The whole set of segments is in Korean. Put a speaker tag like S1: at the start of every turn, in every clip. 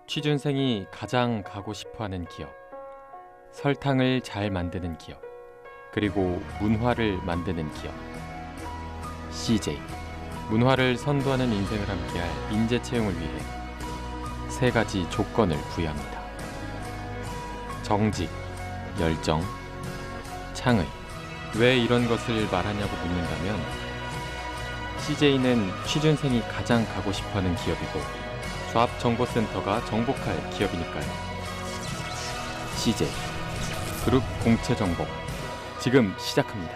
S1: 취준생이 가장 가고 싶어하는 기업, 설탕을 잘 만드는 기업, 그리고 문화를 만드는 기업. CJ, 문화를 선도하는 인생을 함께할 인재 채용을 위해 세 가지 조건을 부여합니다. 정직, 열정, 창의. 왜 이런 것을 말하냐고 묻는다면 CJ는 취준생이 가장 가고 싶어하는 기업이고 조합정보센터가 정복할 기업이니까요. CJ 그룹 공채 정복 지금 시작합니다.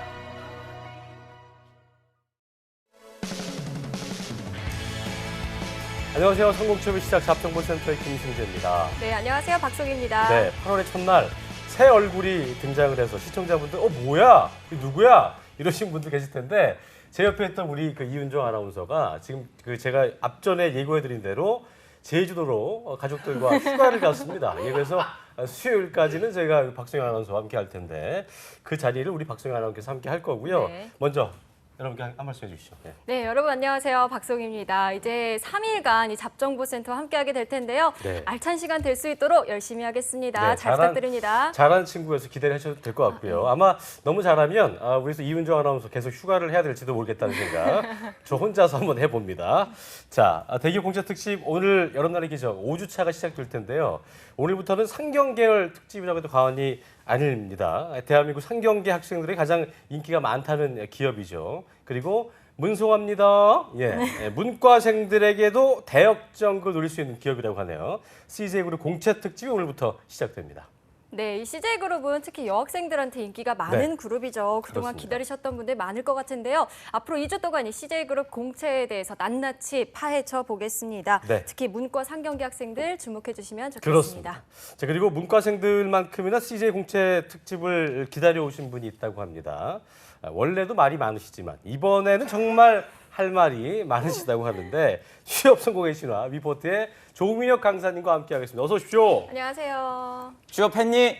S2: 안녕하세요. 성공취업의 시작 잡정보센터의 김승재입니다.
S3: 네, 안녕하세요. 박송입니다.
S2: 네, 8월의 첫날 새 얼굴이 등장을 해서 시청자분들 뭐야? 이 누구야? 이러신 분들 계실 텐데 제 옆에 있던 우리 이은정 아나운서가 지금 제가 앞전에 예고해드린 대로 제주도로 가족들과 휴가를 갔습니다. 예, 그래서 수요일까지는 저희가 박송희 아나운서와 함께 할 텐데 그 자리를 우리 박송희 아나운서께서 함께 할 거고요.
S3: 네.
S2: 먼저 여러분께 한 말씀 해주시죠. 네.
S3: 네, 여러분 안녕하세요. 박송입니다. 이제 3일간 이 잡정보센터와 함께하게 될 텐데요.
S2: 네.
S3: 알찬 시간 될 수 있도록 열심히 하겠습니다.
S2: 네,
S3: 잘 부탁드립니다.
S2: 잘하는 친구여서 기대를 하셔도 될 것 같고요. 아마 너무 잘하면 우리서 이은정 아나운서 계속 휴가를 해야 될지도 모르겠다는 생각 저 혼자서 한번 해봅니다. 자, 대기업 공채 특집 오늘 여름날의 기적 5주차가 시작될 텐데요. 오늘부터는 상경계열 특집이라고 해도 과언이 아닙니다. 대한민국 상경계 학생들의 가장 인기가 많다는 기업이죠. 그리고 문송합니다. 예, 문과생들에게도 대역전극을 누릴 수 있는 기업이라고 하네요. CJ그룹 공채 특집이 오늘부터 시작됩니다.
S3: 네, 이 CJ그룹은 특히 여학생들한테 인기가 많은
S2: 네.
S3: 그룹이죠. 그동안
S2: 그렇습니다.
S3: 기다리셨던 분들 많을 것 같은데요. 앞으로 2주 동안 이 CJ그룹 공채에 대해서 낱낱이 파헤쳐 보겠습니다.
S2: 네.
S3: 특히 문과 상경계 학생들 주목해 주시면 좋겠습니다.
S2: 그렇습니다. 자, 그리고 문과생들만큼이나 CJ 공채 특집을 기다려 오신 분이 있다고 합니다. 원래도 말이 많으시지만 이번에는 정말 할 말이 많으시다고 하는데 취업 성공의 신화 위포트의 조민혁 강사님과 함께하겠습니다. 어서 오십시오.
S3: 안녕하세요.
S4: 취업했니?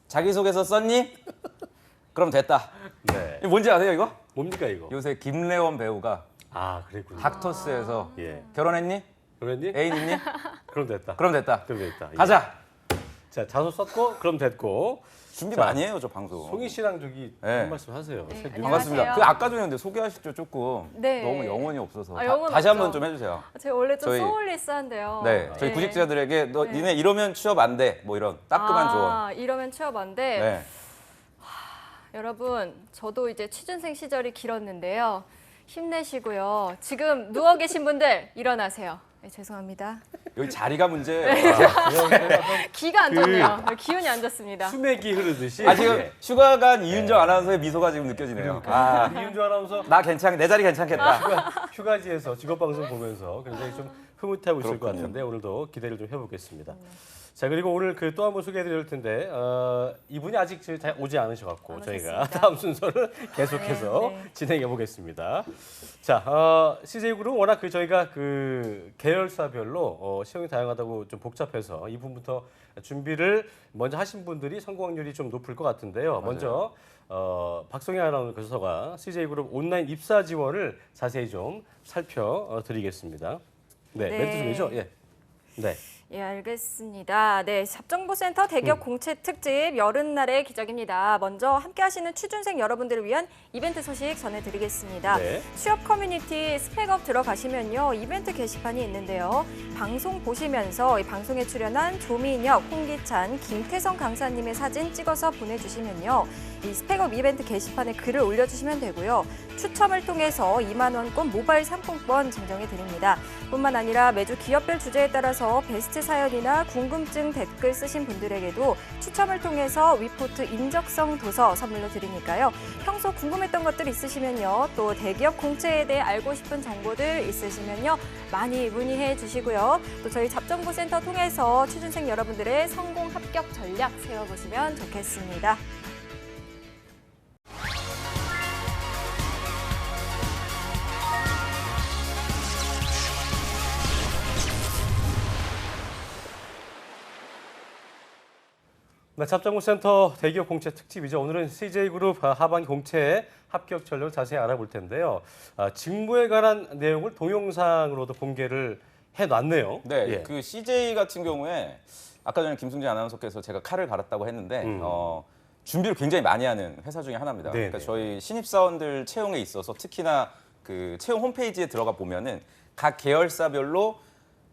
S4: 자기소개서 썼니? 그럼 됐다.
S2: 네.
S4: 이거 뭔지 아세요 이거?
S2: 뭡니까 이거?
S4: 요새 김래원 배우가
S2: 그랬군요.
S4: 닥터스에서
S2: 예.
S4: 결혼했니?
S2: 그랬니?
S4: 애인 있니?
S2: 그럼 됐다.
S4: 그럼 됐다.
S2: 그럼 됐다. 예.
S4: 가자.
S2: 자, 자소 썼고 그럼 됐고.
S4: 준비
S2: 자,
S4: 많이 해요 저 방송.
S2: 송희 씨랑 저기
S4: 네.
S2: 한 말씀 하세요.
S3: 네,
S2: 새 뉴스.
S4: 반갑습니다.
S3: 안녕하세요.
S4: 그 아까 전에 근데 소개하시죠 조금.
S3: 네.
S4: 너무 영혼이 없어서.
S3: 영혼
S4: 다시
S3: 없죠.
S4: 한번 좀 해주세요.
S3: 제가 원래 좀
S4: 저희-
S3: 소울리스한데요.
S4: 네, 저희
S3: 네.
S4: 구직자들에게 너 니네 이러면 취업 안 돼. 뭐 이런 따끔한 조언.
S3: 이러면 취업 안 돼.
S4: 네.
S3: 여러분, 저도 이제 취준생 시절이 길었는데요. 힘내시고요. 지금 누워 계신 분들 일어나세요. 네, 죄송합니다.
S4: 여기 자리가 문제예요.
S3: 기가 안 좋네요. 기운이 안 좋습니다.
S2: 수맥이 흐르듯이.
S4: 아 지금 휴가 간 이윤정 아나운서의 미소가 지금 느껴지네요.
S2: 이윤주 아나운서
S4: 나 괜찮, 내 자리 괜찮겠다.
S2: 휴가지에서 직업방송 보면서 굉장히 좀 흐뭇하고 있을 것
S4: 그렇군요.
S2: 같은데 오늘도 기대를 좀 해보겠습니다. 자, 그리고 오늘 또 한 번 소개해드릴 텐데 이분이 아직 오지 않으셔갖고
S3: 안
S2: 저희가
S3: 오셨습니다.
S2: 다음 순서를 계속해서
S3: 네.
S2: 진행해 보겠습니다. 자, CJ그룹은 워낙 저희가 계열사별로 시험이 다양하다고 좀 복잡해서 이 부분부터 준비를 먼저 하신 분들이 성공 확률이 좀 높을 것 같은데요. 먼저 박송희 아나운서가 CJ그룹 온라인 입사 지원을 자세히 좀 살펴드리겠습니다. 네,
S3: 네.
S2: 멘트 중이죠? 예. 네.
S3: 예, 알겠습니다. 네, 잡정보센터 대기업 공채 특집 여름날의 기적입니다. 먼저 함께하시는 취준생 여러분들을 위한 이벤트 소식 전해드리겠습니다.
S2: 네.
S3: 취업 커뮤니티 스펙업 들어가시면요, 이벤트 게시판이 있는데요. 방송 보시면서 이 방송에 출연한 조민혁, 홍기찬, 김태성 강사님의 사진 찍어서 보내주시면요, 이 스펙업 이벤트 게시판에 글을 올려주시면 되고요. 추첨을 통해서 2만 원권 모바일 상품권 증정해 드립니다. 뿐만 아니라 매주 기업별 주제에 따라서 베스트 사연이나 궁금증 댓글 쓰신 분들에게도 추첨을 통해서 위포트 인적성 도서 선물로 드리니까요. 평소 궁금했던 것들 있으시면요. 또 대기업 공채에 대해 알고 싶은 정보들 있으시면요. 많이 문의해 주시고요. 또 저희 잡정보센터 통해서 취준생 여러분들의 성공 합격 전략 세워보시면 좋겠습니다.
S2: 네, 잡정보센터 대기업 공채 특집이죠. 오늘은 CJ그룹 하반기 공채 합격 전략을 자세히 알아볼 텐데요. 직무에 관한 내용을 동영상으로도 공개를 해놨네요.
S4: 네,
S2: 예.
S4: 그 CJ 같은 경우에 아까 전에 김승재 아나운서께서 제가 칼을 갈았다고 했는데 준비를 굉장히 많이 하는 회사 중에 하나입니다.
S2: 네네.
S4: 그러니까 저희 신입사원들 채용에 있어서 특히나 그 채용 홈페이지에 들어가 보면은 각 계열사별로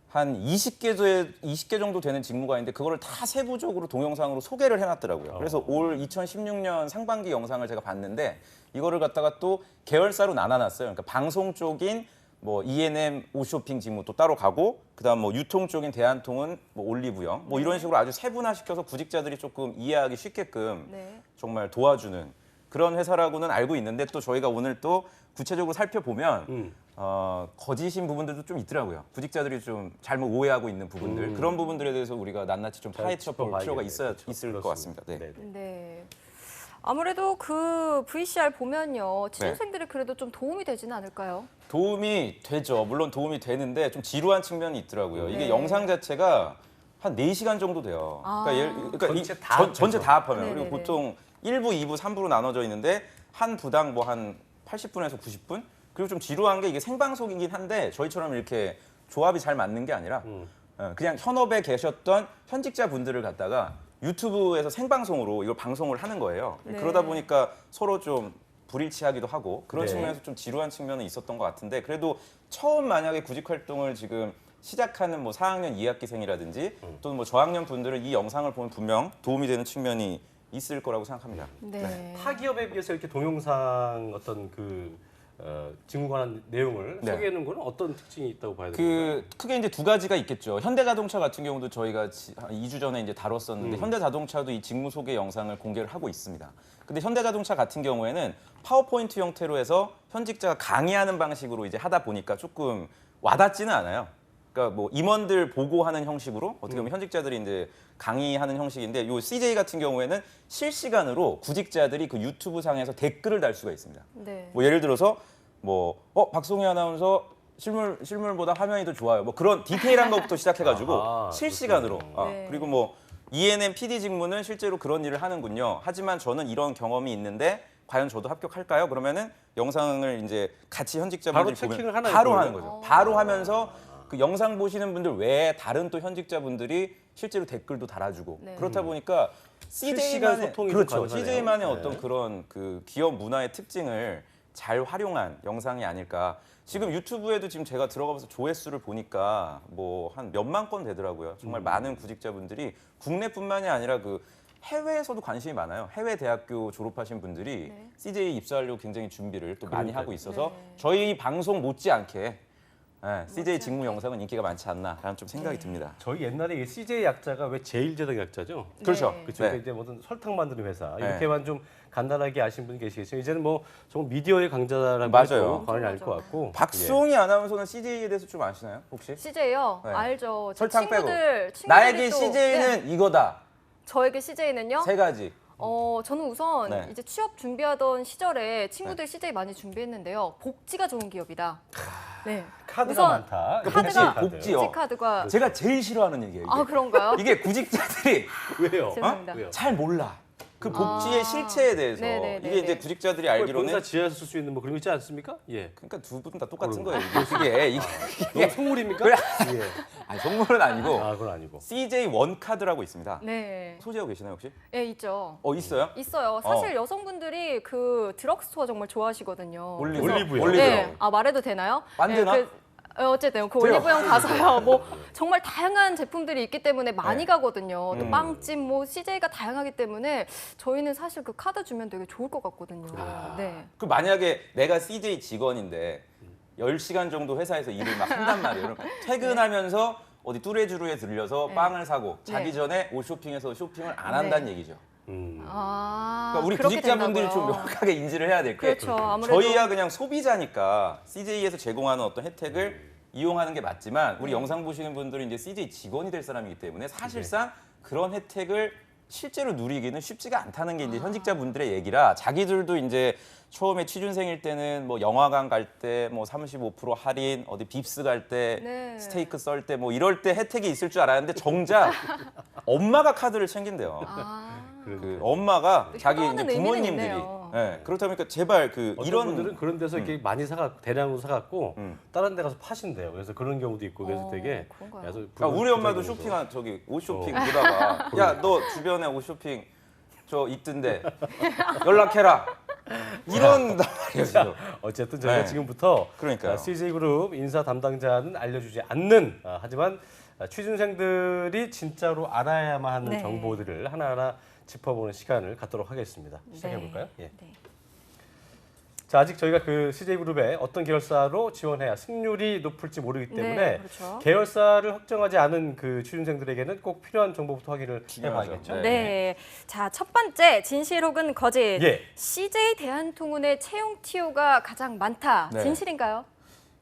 S4: 한 20개 정도 되는 직무가 있는데 그거를 다 세부적으로 동영상으로 소개를 해놨더라고요. 그래서 올 2016년 상반기 영상을 제가 봤는데 이거를 갖다가 또 계열사로 나눠놨어요. 그러니까 방송 쪽인 뭐 E&M 오쇼핑 직무 또 따로 가고 그다음 뭐 유통 쪽인 대한통운 뭐 올리브영 뭐 이런 식으로 아주 세분화시켜서 구직자들이 조금 이해하기 쉽게끔
S3: 네.
S4: 정말 도와주는 그런 회사라고는 알고 있는데 또 저희가 오늘 또 구체적으로 살펴보면 거짓인 부분들도 좀 있더라고요. 구직자들이 좀 잘못 오해하고 있는 부분들 그런 부분들에 대해서 우리가 낱낱이 좀 파헤쳐 볼 필요가 있을 것 같습니다. 네.
S3: 네. 아무래도 그 VCR 보면요. 취준생들이 그래도 좀 도움이 되지는 않을까요?
S4: 도움이 되죠. 물론 도움이 되는데 좀 지루한 측면이 있더라고요. 이게
S3: 네.
S4: 영상 자체가 한 4시간 정도 돼요.
S3: 아.
S2: 전체 다
S4: 전체 다 합하면.
S3: 네네네.
S4: 그리고 보통 1부, 2부, 3부로 나눠져 있는데 한 부당 뭐 한 80분에서 90분? 그리고 좀 지루한 게 이게 생방송이긴 한데 저희처럼 이렇게 조합이 잘 맞는 게 아니라 그냥 현업에 계셨던 현직자 분들을 갖다가 유튜브에서 생방송으로 이걸 방송을 하는 거예요.
S3: 네.
S4: 그러다 보니까 서로 좀 불일치하기도 하고 그런
S2: 네.
S4: 측면에서 좀 지루한 측면은 있었던 것 같은데 그래도 처음 만약에 구직 활동을 지금 시작하는 뭐 4학년 2학기생이라든지 또는 뭐 저학년 분들은 이 영상을 보면 분명 도움이 되는 측면이 있을 거라고 생각합니다.
S3: 네.
S2: 타 기업에 비해서 이렇게 동영상 어떤 그 직무 관한 내용을
S4: 네.
S2: 소개하는 거는 어떤 특징이 있다고 봐야 될까요?
S4: 그 크게 이제 두 가지가 있겠죠. 현대자동차 같은 경우도 저희가 한 2주 전에 이제 다뤘었는데 현대자동차도 이 직무 소개 영상을 공개를 하고 있습니다. 근데 현대자동차 같은 경우에는 파워포인트 형태로 해서 현직자가 강의하는 방식으로 이제 하다 보니까 조금 와닿지는 않아요. 그러니까 뭐 임원들 보고하는 형식으로 어떻게 보면 현직자들이 이제 강의하는 형식인데 요 CJ 같은 경우에는 실시간으로 구직자들이 그 유튜브 상에서 댓글을 달 수가 있습니다.
S3: 네.
S4: 뭐 예를 들어서 뭐 박송희 아나운서 실물보다 화면이 더 좋아요. 뭐 그런 디테일한 것부터 시작해가지고
S2: 아하,
S4: 실시간으로.
S2: 그렇군요.
S3: 네.
S4: 그리고 뭐 E&M PD 직무는 실제로 그런 일을 하는군요. 하지만 저는 이런 경험이 있는데 과연 저도 합격할까요? 그러면은 영상을 이제 같이 현직자분들이
S2: 바로 체킹을
S4: 보면
S2: 하나요,
S4: 바로
S2: 그거를?
S4: 하는 거죠. 바로 하면서 그 영상 보시는 분들 외에 다른 또 현직자분들이 실제로 댓글도 달아주고
S3: 네.
S4: 그렇다 보니까
S2: 실시간
S4: CJ만의
S2: 소통이 좀
S4: 그렇죠.
S2: 가능하네요.
S4: CJ만의
S2: 네.
S4: 어떤 그런 그 기업 문화의 특징을 잘 활용한 영상이 아닐까. 지금 유튜브에도 지금 제가 들어가면서 조회수를 보니까 뭐 한 몇만 건 되더라고요. 정말 많은 구직자분들이 국내뿐만이 아니라 그 해외에서도 관심이 많아요. 해외 대학교 졸업하신 분들이
S3: 네.
S4: CJ 입사하려고 굉장히 준비를 또 많이
S2: 그러니까요.
S4: 하고 있어서
S3: 네.
S4: 저희 방송 못지않게 CJ 직무 영상은 인기가 많지 않나라는 좀 생각이 듭니다.
S2: 저희 옛날에 이 CJ 약자가 왜 제일제당 약자죠?
S4: 그렇죠.
S3: 네.
S2: 그렇죠.
S4: 네.
S2: 그러니까 이제 무슨 설탕 만드는 회사
S4: 네.
S2: 이렇게만 좀 간단하게 아신 분이 계시겠지만 이제는 뭐 정말 미디어의 강자라는
S4: 맞아요.
S2: 관이 알 것 같고
S4: 박수홍이 아나운서는 CJ에 대해서 좀 아시나요? 혹시?
S3: CJ요?
S4: 네.
S3: 알죠. 제
S4: 설탕 빼고.
S3: 친구들이
S4: 나에게
S3: 또-
S4: CJ는
S3: 네.
S4: 이거다.
S3: 저에게 CJ는요?
S4: 세 가지.
S3: 저는 우선
S4: 네.
S3: 이제 취업 준비하던 시절에 친구들 CJ 많이 준비했는데요. 복지가 좋은 기업이다. 네.
S2: 카드가
S3: 우선
S2: 많다.
S3: 카드가
S4: 복지요.
S3: 복지 카드가
S4: 제가 제일 싫어하는 얘기예요. 이게.
S3: 아 그런가요?
S4: 이게 구직자들이
S2: 왜요?
S3: 죄송합니다.
S2: 왜요?
S4: 잘 몰라. 그 복지의
S3: 아.
S4: 실체에 대해서
S3: 네네네네.
S4: 이게 이제 구직자들이
S2: 본사
S4: 알기로는
S2: 지하에서 쓸 수 있는 뭐 그런 거 있지 않습니까? 예.
S4: 그러니까 두 분 다 똑같은
S2: 그런
S4: 거예요. 이게
S2: 너무 선물입니까?
S4: 그래.
S2: 예.
S4: 아니, 선물은 아니고
S2: 아, 그건 아니고.
S4: CJ 원카드라고 있습니다.
S3: 네.
S4: 소지하고 계시나요 혹시?
S3: 예, 있죠.
S4: 있어요?
S3: 있어요. 사실 여성분들이 그 드럭스토어 정말 좋아하시거든요.
S4: 올리브영.
S2: 올리브영.
S3: 네. 아 말해도 되나요?
S4: 안 되나?
S3: 어쨌든 그
S4: 돼요.
S3: 올리브영 가서요. 뭐 정말 다양한 제품들이 있기 때문에 많이
S4: 네.
S3: 가거든요. 또 빵집, 뭐 CJ가 다양하기 때문에 저희는 사실 그 카드 주면 되게 좋을 것 같거든요. 네.
S4: 그 만약에 내가 CJ 직원인데 10시간 정도 회사에서 일을 막 한단 말이에요. 그럼 퇴근하면서 어디 뚜레쥬르에 들려서
S3: 네.
S4: 빵을 사고 자기
S3: 네.
S4: 전에 옷 쇼핑해서 쇼핑을 안
S3: 네.
S4: 한다는 얘기죠.
S3: 아,
S4: 그러니까 우리
S3: 그렇게
S4: 구직자분들이 좀
S3: 된다고요.
S4: 명확하게 인지를 해야 될 게
S3: 그렇죠. 아무래도
S4: 저희야 그냥 소비자니까 CJ에서 제공하는 어떤 혜택을 이용하는 게 맞지만 우리 영상 보시는 분들은 이제 CJ 직원이 될 사람이기 때문에 사실상 그런 혜택을 실제로 누리기는 쉽지가 않다는 게 이제 현직자분들의 얘기라 자기들도 이제 처음에 취준생일 때는 뭐 영화관 갈 때 뭐 35% 할인, 어디 빕스 갈 때
S3: 네.
S4: 스테이크 썰 때 뭐 이럴 때 혜택이 있을 줄 알았는데 정작 엄마가 카드를 챙긴대요.
S3: 아,
S4: 그 엄마가 자기 이제
S3: 효도하는 의미는
S4: 부모님들이
S3: 있네요.
S4: 네, 그렇다 보니까 제발 그
S2: 어떤
S4: 이런
S2: 분들은 그런 데서 이렇게 많이 사갖고 대량으로 사갖고 다른 데 가서 파신대요. 그래서 그런 경우도 있고 그래서 되게
S3: 그런가요?
S2: 그래서
S4: 우리 엄마도
S2: 부작용으로.
S4: 쇼핑한 저기 옷 쇼핑 보다가 야 너 주변에 옷 쇼핑 저 있던데 연락해라 이런단 말이에요 지금.
S2: 어쨌든 저희가
S4: 네.
S2: 지금부터
S4: 그러니까요.
S2: CJ그룹 인사 담당자는 알려주지 않는 하지만 취준생들이 진짜로 알아야만 하는
S3: 네.
S2: 정보들을 하나하나 짚어보는 시간을 갖도록 하겠습니다. 시작해볼까요? 예.
S3: 네.
S2: 자, 아직 저희가 그 CJ그룹에 어떤 계열사로 지원해야 승률이 높을지 모르기 때문에
S3: 네, 그렇죠.
S2: 계열사를 확정하지 않은 그 취준생들에게는 꼭 필요한 정보부터 확인을
S4: 중요하죠.
S2: 해봐야겠죠.
S4: 네.
S3: 네. 자, 첫 번째 진실 혹은 거짓.
S2: 예.
S3: CJ 대한통운의 채용 TO가 가장 많다.
S4: 네.
S3: 진실인가요?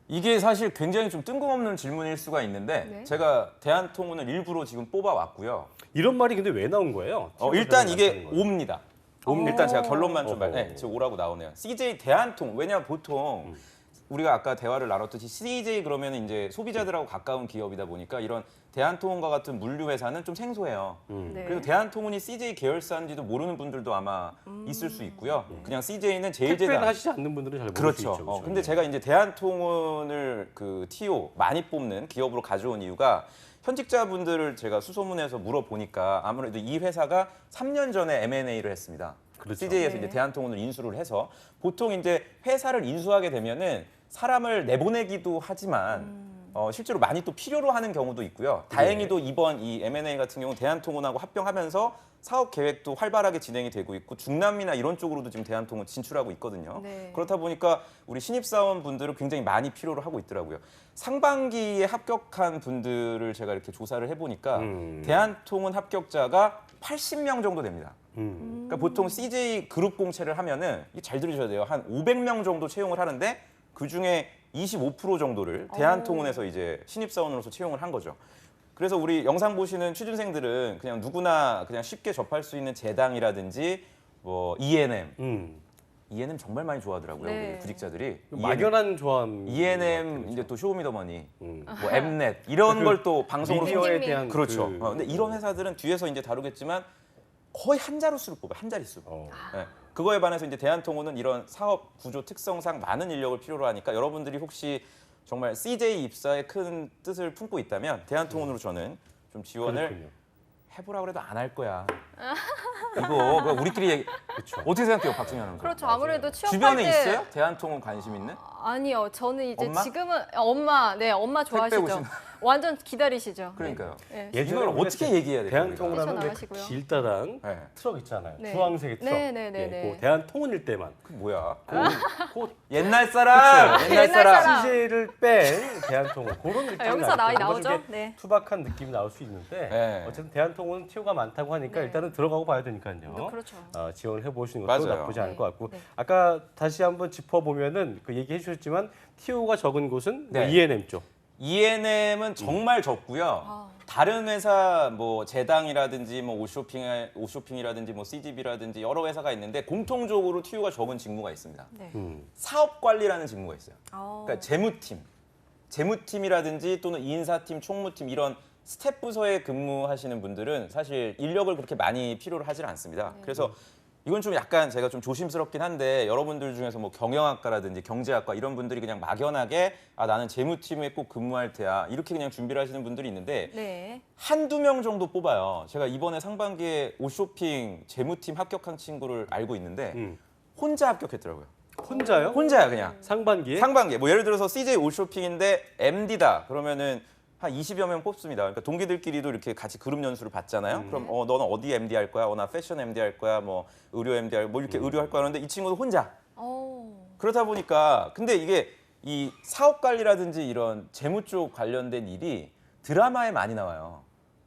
S4: 이게 사실 굉장히 좀 뜬금없는 질문일 수가 있는데
S3: 네.
S4: 제가 대한통운을 일부러 지금 뽑아왔고요.
S2: 이런 말이 근데 왜 나온 거예요?
S4: 일단 이게
S2: 많다는 거예요.
S4: 옵니다.
S3: 옵니다.
S4: 일단 제가 결론만 좀
S2: 어허.
S4: 네, 지금 오라고 나오네요. CJ 대한통 왜냐 보통 우리가 아까 대화를 나눴듯이 CJ 그러면 이제 소비자들하고 가까운 기업이다 보니까 이런 대한통운과 같은 물류 회사는 좀 생소해요.
S3: 네.
S4: 그래서 대한통운이 CJ 계열사인지도 모르는 분들도 아마 있을 수 있고요. 그냥 CJ는 제일
S2: 택배를
S4: 재단.
S2: 하시지 않는 분들은 잘 모를 수
S4: 그렇죠.
S2: 있죠. 그렇죠.
S4: 근데 제가 이제 대한통운을 그 TO 많이 뽑는 기업으로 가져온 이유가 현직자분들을 제가 수소문해서 물어보니까 아무래도 이 회사가 3년 전에 M&A를 했습니다.
S2: 그렇죠.
S4: CJ에서
S3: 네.
S4: 이제 대한통운을 인수를 해서 보통 이제 회사를 인수하게 되면은 사람을 내보내기도 하지만 실제로 많이 또 필요로 하는 경우도 있고요. 다행히도 이번 이 M&A 같은 경우 대한통운하고 합병하면서 사업 계획도 활발하게 진행이 되고 있고 중남미나 이런 쪽으로도 지금 대한통운 진출하고 있거든요.
S3: 네.
S4: 그렇다 보니까 우리 신입사원 분들을 굉장히 많이 필요로 하고 있더라고요. 상반기에 합격한 분들을 제가 이렇게 조사를 해보니까 대한통운 합격자가 80명 정도 됩니다. 그러니까 보통 CJ 그룹 공채를 하면은 이게 잘 들으셔야 돼요. 한 500명 정도 채용을 하는데 그 중에 25% 정도를 대한통운에서 이제 신입사원으로서 채용을 한 거죠. 그래서 우리 영상 보시는 취준생들은 그냥 누구나 그냥 쉽게 접할 수 있는 재당이라든지 뭐 E&M, E&M 정말 많이 좋아하더라고요.
S3: 네.
S2: 그
S4: 우리 구직자들이.
S2: 막연한 조함.
S4: E&M 이제 또 쇼미더머니, 뭐 엠넷 이런 걸 또 방송으로
S2: 미디어에
S3: 소-
S2: 대한
S4: 그렇죠.
S2: 그-
S4: 근데 이런 회사들은 뒤에서 이제 다루겠지만 거의 한 자릿수를 뽑아요. 한 자릿수.
S2: 어.
S4: 네. 그거에 반해서 이제 대한통운은 이런 사업 구조 특성상 많은 인력을 필요로 하니까 여러분들이 혹시 정말 CJ 입사에 큰 뜻을 품고 있다면 대한통운으로 저는 좀 지원을
S2: 그렇군요.
S4: 해보라 그래도 안 할 거야. 이거 그거 우리끼리 얘기.
S2: 그렇죠.
S4: 어떻게 생각해요, 박준현 아나운서?
S3: 그렇죠. 아무래도 취업할
S4: 주변에
S3: 때
S4: 있어요? 대한통운 관심 있는?
S3: 아니요. 저는 이제
S4: 엄마?
S3: 지금은 엄마 좋아하시죠.
S4: 오시는-
S3: 완전 기다리시죠.
S4: 그러니까요.
S3: 네.
S2: 예전에
S4: 이걸
S2: 우리가
S4: 어떻게 얘기해야 돼요?
S2: 대한통운 하면 왜
S3: 뛰쳐나가시고요.
S2: 그 길다란
S4: 네.
S2: 트럭 있잖아요.
S3: 네.
S2: 주황색 트럭.
S3: 네, 네, 네,
S2: 예,
S3: 네.
S2: 그 대한통운일 때만.
S4: 그 뭐야?
S2: 그
S4: 옛날 사람.
S2: 그쵸.
S3: 옛날 사람.
S2: CJ를 뺀 대한통운 그런 느낌이
S3: 여기서
S2: 나죠.
S3: 나오죠?
S2: 뭔가 좀
S3: 네.
S2: 투박한 느낌이 나올 수 있는데
S4: 네.
S2: 어쨌든 대한통운은 티오가 많다고 하니까
S3: 네.
S2: 일단은 들어가고 봐야 되니까요.
S3: 그렇죠.
S2: 지원을 해보시는 것도
S4: 맞아요.
S2: 나쁘지 않을
S3: 네.
S2: 것 같고
S3: 네.
S2: 아까 다시 한번 짚어보면은 그 얘기해 주셨지만 티오가 적은 곳은 뭐
S4: 네.
S2: E&M 쪽.
S4: E&M은 정말 적고요.
S3: 아.
S4: 다른 회사 뭐 제당이라든지 뭐 오쇼핑이라든지 뭐 CGV라든지 여러 회사가 있는데 공통적으로 TU가 적은 직무가 있습니다.
S3: 네.
S4: 사업 관리라는 직무가 있어요.
S3: 어.
S4: 그러니까 재무팀이라든지 또는 인사팀, 총무팀 이런 스텝 부서에 근무하시는 분들은 사실 인력을 그렇게 많이 필요로 하질 않습니다. 그래서 이건 좀 약간 제가 좀 조심스럽긴 한데 여러분들 중에서 뭐 경영학과라든지 경제학과 이런 분들이 그냥 막연하게 나는 재무팀에 꼭 근무할 테야 이렇게 그냥 준비를 하시는 분들이 있는데
S3: 네.
S4: 한두 명 정도 뽑아요. 제가 이번에 상반기에 옷쇼핑 재무팀 합격한 친구를 알고 있는데 혼자 합격했더라고요.
S2: 혼자요?
S4: 혼자야 그냥.
S2: 상반기에?
S4: 상반기에 뭐 예를 들어서 CJ 옷쇼핑인데 MD다 그러면은 한 20여 명 뽑습니다. 그러니까 동기들끼리도 이렇게 같이 그룹 연수를 받잖아요. 그럼 너는 어디 MD 할 거야? 나 패션 MD 할 거야? 뭐 의료 MD 뭐 이렇게 의료 할 거야 하는데 이 친구도 혼자. 그러다 보니까 근데 이게 이 사업 관리라든지 이런 재무 쪽 관련된 일이 드라마에 많이 나와요.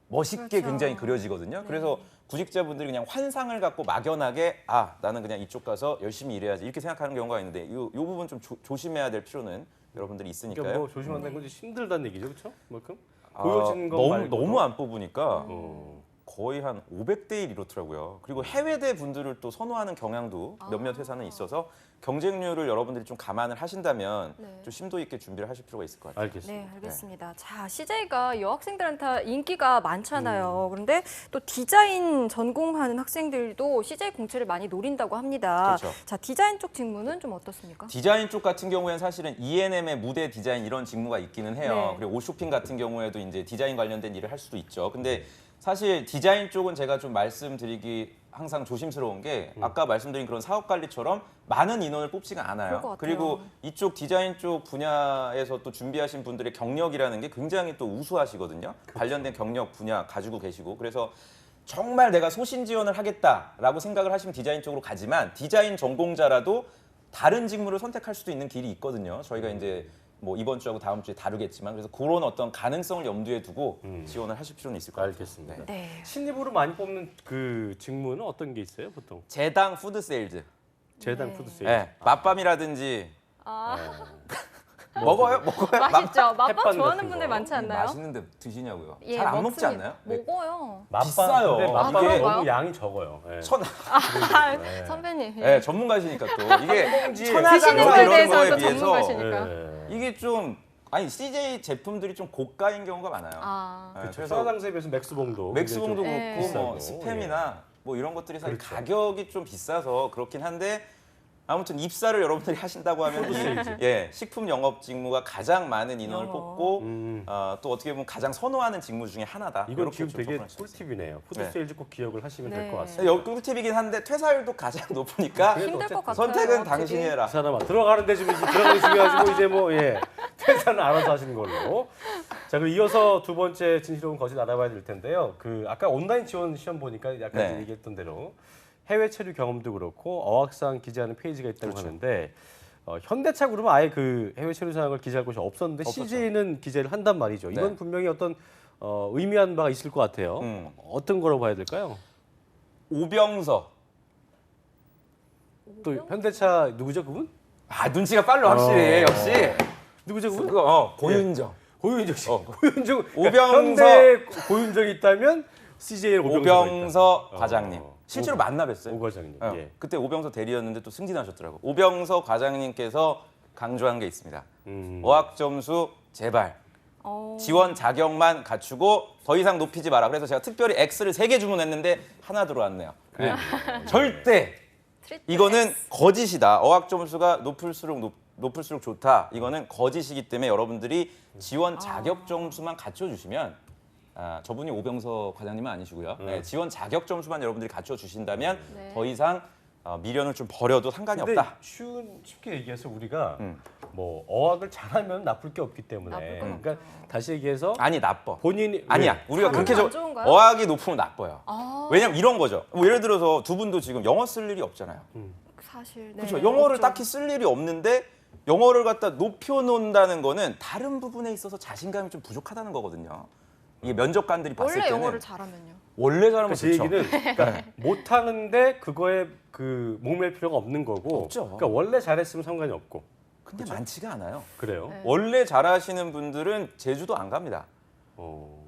S4: 멋있게
S3: 그렇죠.
S4: 굉장히 그려지거든요. 그래서 구직자분들이 그냥 환상을 갖고 막연하게 나는 그냥 이쪽 가서 열심히 일해야지 이렇게 생각하는 경우가 있는데 요 부분 좀 조심해야 될 필요는 여러분들이 있으니까요.
S2: 그러니까 뭐 조심한다는 건 힘들다는 얘기죠, 그렇죠? 그만큼
S4: 아,
S2: 보여지는 것
S4: 너무
S2: 말고도.
S4: 너무 안 뽑으니까 거의 한 500대 1 이렇더라고요. 그리고 해외대 분들을 또 선호하는 경향도 몇몇 회사는 있어서 경쟁률을 여러분들이 좀 감안을 하신다면
S3: 네.
S4: 좀 심도 있게 준비를 하실 필요가 있을 것 같아요.
S2: 알겠습니다.
S3: 네, 알겠습니다. 자, CJ가 여학생들한테 인기가 많잖아요. 그런데 또 디자인 전공하는 학생들도 CJ 공채를 많이 노린다고 합니다.
S4: 그렇죠.
S3: 자, 디자인 쪽 직무는 좀 어떻습니까?
S4: 디자인 쪽 같은 경우에는 사실은 E&M의 무대 디자인 이런 직무가 있기는 해요.
S3: 네.
S4: 그리고 옷쇼핑 같은 경우에도 이제 디자인 관련된 일을 할 수도 있죠. 근데 사실 디자인 쪽은 제가 좀 말씀드리기 항상 조심스러운 게 아까 말씀드린 그런 사업 관리처럼 많은 인원을 뽑지가
S3: 그럴 것
S4: 않아요.
S3: 같아요.
S4: 그리고 이쪽 디자인 쪽 분야에서 또 준비하신 분들의 경력이라는 게 굉장히 또 우수하시거든요. 관련된 경력 분야 가지고 계시고 그래서 정말 내가 소신 지원을 하겠다라고 생각을 하시면 디자인 쪽으로 가지만 디자인 전공자라도 다른 직무를 선택할 수도 있는 길이 있거든요. 저희가 이제 뭐 이번 주하고 다음 주에 다루겠지만 그래서 그런 어떤 가능성을 염두에 두고 지원을 하실 필요는 있을 것 같아요.
S2: 알겠습니다.
S3: 네.
S2: 신입으로 많이 뽑는 그 직무는 어떤 게 있어요, 보통?
S4: 재당 푸드 세일즈.
S2: 재당
S3: 네.
S2: 푸드 세일.
S4: 네, 맛밤이라든지
S3: 아,
S4: 먹어요?
S3: 맛있죠. 맛밥
S2: 햇반
S3: 좋아하는
S2: 같은
S3: 분들
S2: 거.
S3: 많지 않나요?
S4: 맛있는데 드시냐고요?
S3: 예,
S4: 잘 안 먹지
S3: 먹습니다.
S4: 않나요? 네.
S3: 먹어요.
S4: 비싸요.
S2: 근데 맛밥
S4: 이게
S2: 너무 양이 적어요. 네.
S3: 아, 선배님. 예.
S4: 네, 전문가시니까 또 이게
S2: 꽁지에
S4: 천하장사
S3: 드시는 거에
S4: 이런
S3: 대해서
S4: 거에
S3: 또
S4: 비해서
S3: 전문가시니까.
S2: 네.
S4: 이게 좀 아니 CJ 제품들이 좀 고가인 경우가 많아요.
S3: 아,
S4: 네,
S2: 그렇죠.
S4: 그래서
S2: 천하장사에 비해서 맥스봉도
S4: 맥스봉도
S3: 네.
S4: 그렇고 뭐
S2: 비싸고,
S4: 스팸이나 뭐 이런 것들이 사실
S2: 그렇죠.
S4: 가격이 좀 비싸서 그렇긴 한데 아무튼 입사를 여러분들이 하신다고 하면
S2: 푸드세일즈.
S4: 예, 식품 영업 직무가 가장 많은 인원을
S3: 영업.
S4: 뽑고
S2: 음.
S4: 또 어떻게 보면 가장 선호하는 직무 중에 하나다.
S2: 이건
S4: 이렇게
S2: 지금
S4: 좀
S2: 되게
S4: 접근할 수 있어요.
S2: 꿀팁이네요. 푸드
S4: 네.
S2: 세일즈 꼭 기억을 하시면 될
S3: 네.
S2: 것 같습니다.
S4: 여기 꿀팁이긴 한데 퇴사율도 가장 높으니까
S2: 그래도
S3: 힘들 것
S2: 어쨌든
S3: 같아요.
S4: 선택은
S3: 확실히.
S4: 당신이 해라.
S2: 그 사람아 들어가는데 지금 이제 들어가기 중요하지 뭐 이제 뭐 예. 퇴사는 알아서 하시는 걸로. 자, 그럼 이어서 두 번째 진실로운 거짓 알아봐야 될 텐데요. 그 아까 온라인 지원 시험 보니까 약간
S4: 네.
S2: 얘기했던 대로 해외 체류 경험도 그렇고 어학상 기재하는 페이지가 있다고
S4: 그렇죠.
S2: 하는데 현대차 그룹은 아예 그 해외 체류 사항을 기재할 곳이 없었는데
S4: 없었죠.
S2: CJ는 기재를 한단 말이죠. 이건
S4: 네.
S2: 분명히 어떤 의미한 바가 있을 것 같아요. 어떤 거라고 봐야 될까요?
S4: 오병서.
S2: 또 현대차 누구죠 그분?
S4: 아 눈치가 빨라 확실히 역시.
S2: 누구죠 그분?
S4: 그거 고윤정.
S2: 고윤정 씨.
S4: 어.
S2: 고윤정.
S4: 오병서.
S2: 현대 고윤정이 있다면 CJ에
S4: 오병서 과장님. 실제로
S2: 오-
S4: 만나뵀어요.
S2: 오 과장님.
S4: 어,
S2: 예.
S4: 그때 오병서 대리였는데 또 승진하셨더라고. 오병서 과장님께서 강조한 게 있습니다. 어학 점수 제발 지원 자격만 갖추고 더 이상 높이지 마라. 그래서 제가 특별히 X를 3개 주문했는데 하나 들어왔네요. 네. 절대 이거는 거짓이다. 어학 점수가 높을수록 좋다. 이거는 거짓이기 때문에 여러분들이 지원 자격 점수만 갖춰주시면 저분이 오병서 과장님은 아니시고요. 네, 지원 자격 점수만 여러분들이 갖춰주신다면
S3: 네.
S4: 더 이상 미련을 좀 버려도 상관이
S2: 근데
S4: 없다.
S2: 쉽게 얘기해서 우리가 뭐 어학을 잘하면 나쁠 게 없기 때문에
S3: 나쁠 건
S2: 그러니까 다시 얘기해서
S4: 아니 나빠.
S2: 본인이
S4: 아니야.
S2: 네.
S4: 우리가 그렇게
S3: 안 좋은가요?
S4: 어학이 높으면 나빠요.
S3: 아.
S4: 왜냐면 이런 거죠. 뭐 예를 들어서 두 분도 지금 영어 쓸 일이 없잖아요.
S3: 사실. 네,
S4: 그렇죠. 영어를
S3: 없죠.
S4: 딱히 쓸 일이 없는데 영어를 갖다 높여놓는다는 거는 다른 부분에 있어서 자신감이 좀 부족하다는 거거든요. 이게 면접관들이 봤을
S3: 원래
S4: 때는
S3: 영어를 잘하면요.
S4: 원래 잘하면
S2: 그러니까 제
S4: 좋죠.
S2: 얘기는 그러니까 못하는데 그거에 그 목맬 필요가 없는 거고
S4: 없죠.
S2: 그러니까 원래 잘했으면 상관이 없고
S4: 근데 많지가 않아요.
S2: 그래요.
S3: 네.
S4: 원래 잘하시는 분들은 제주도 안 갑니다.
S2: 어.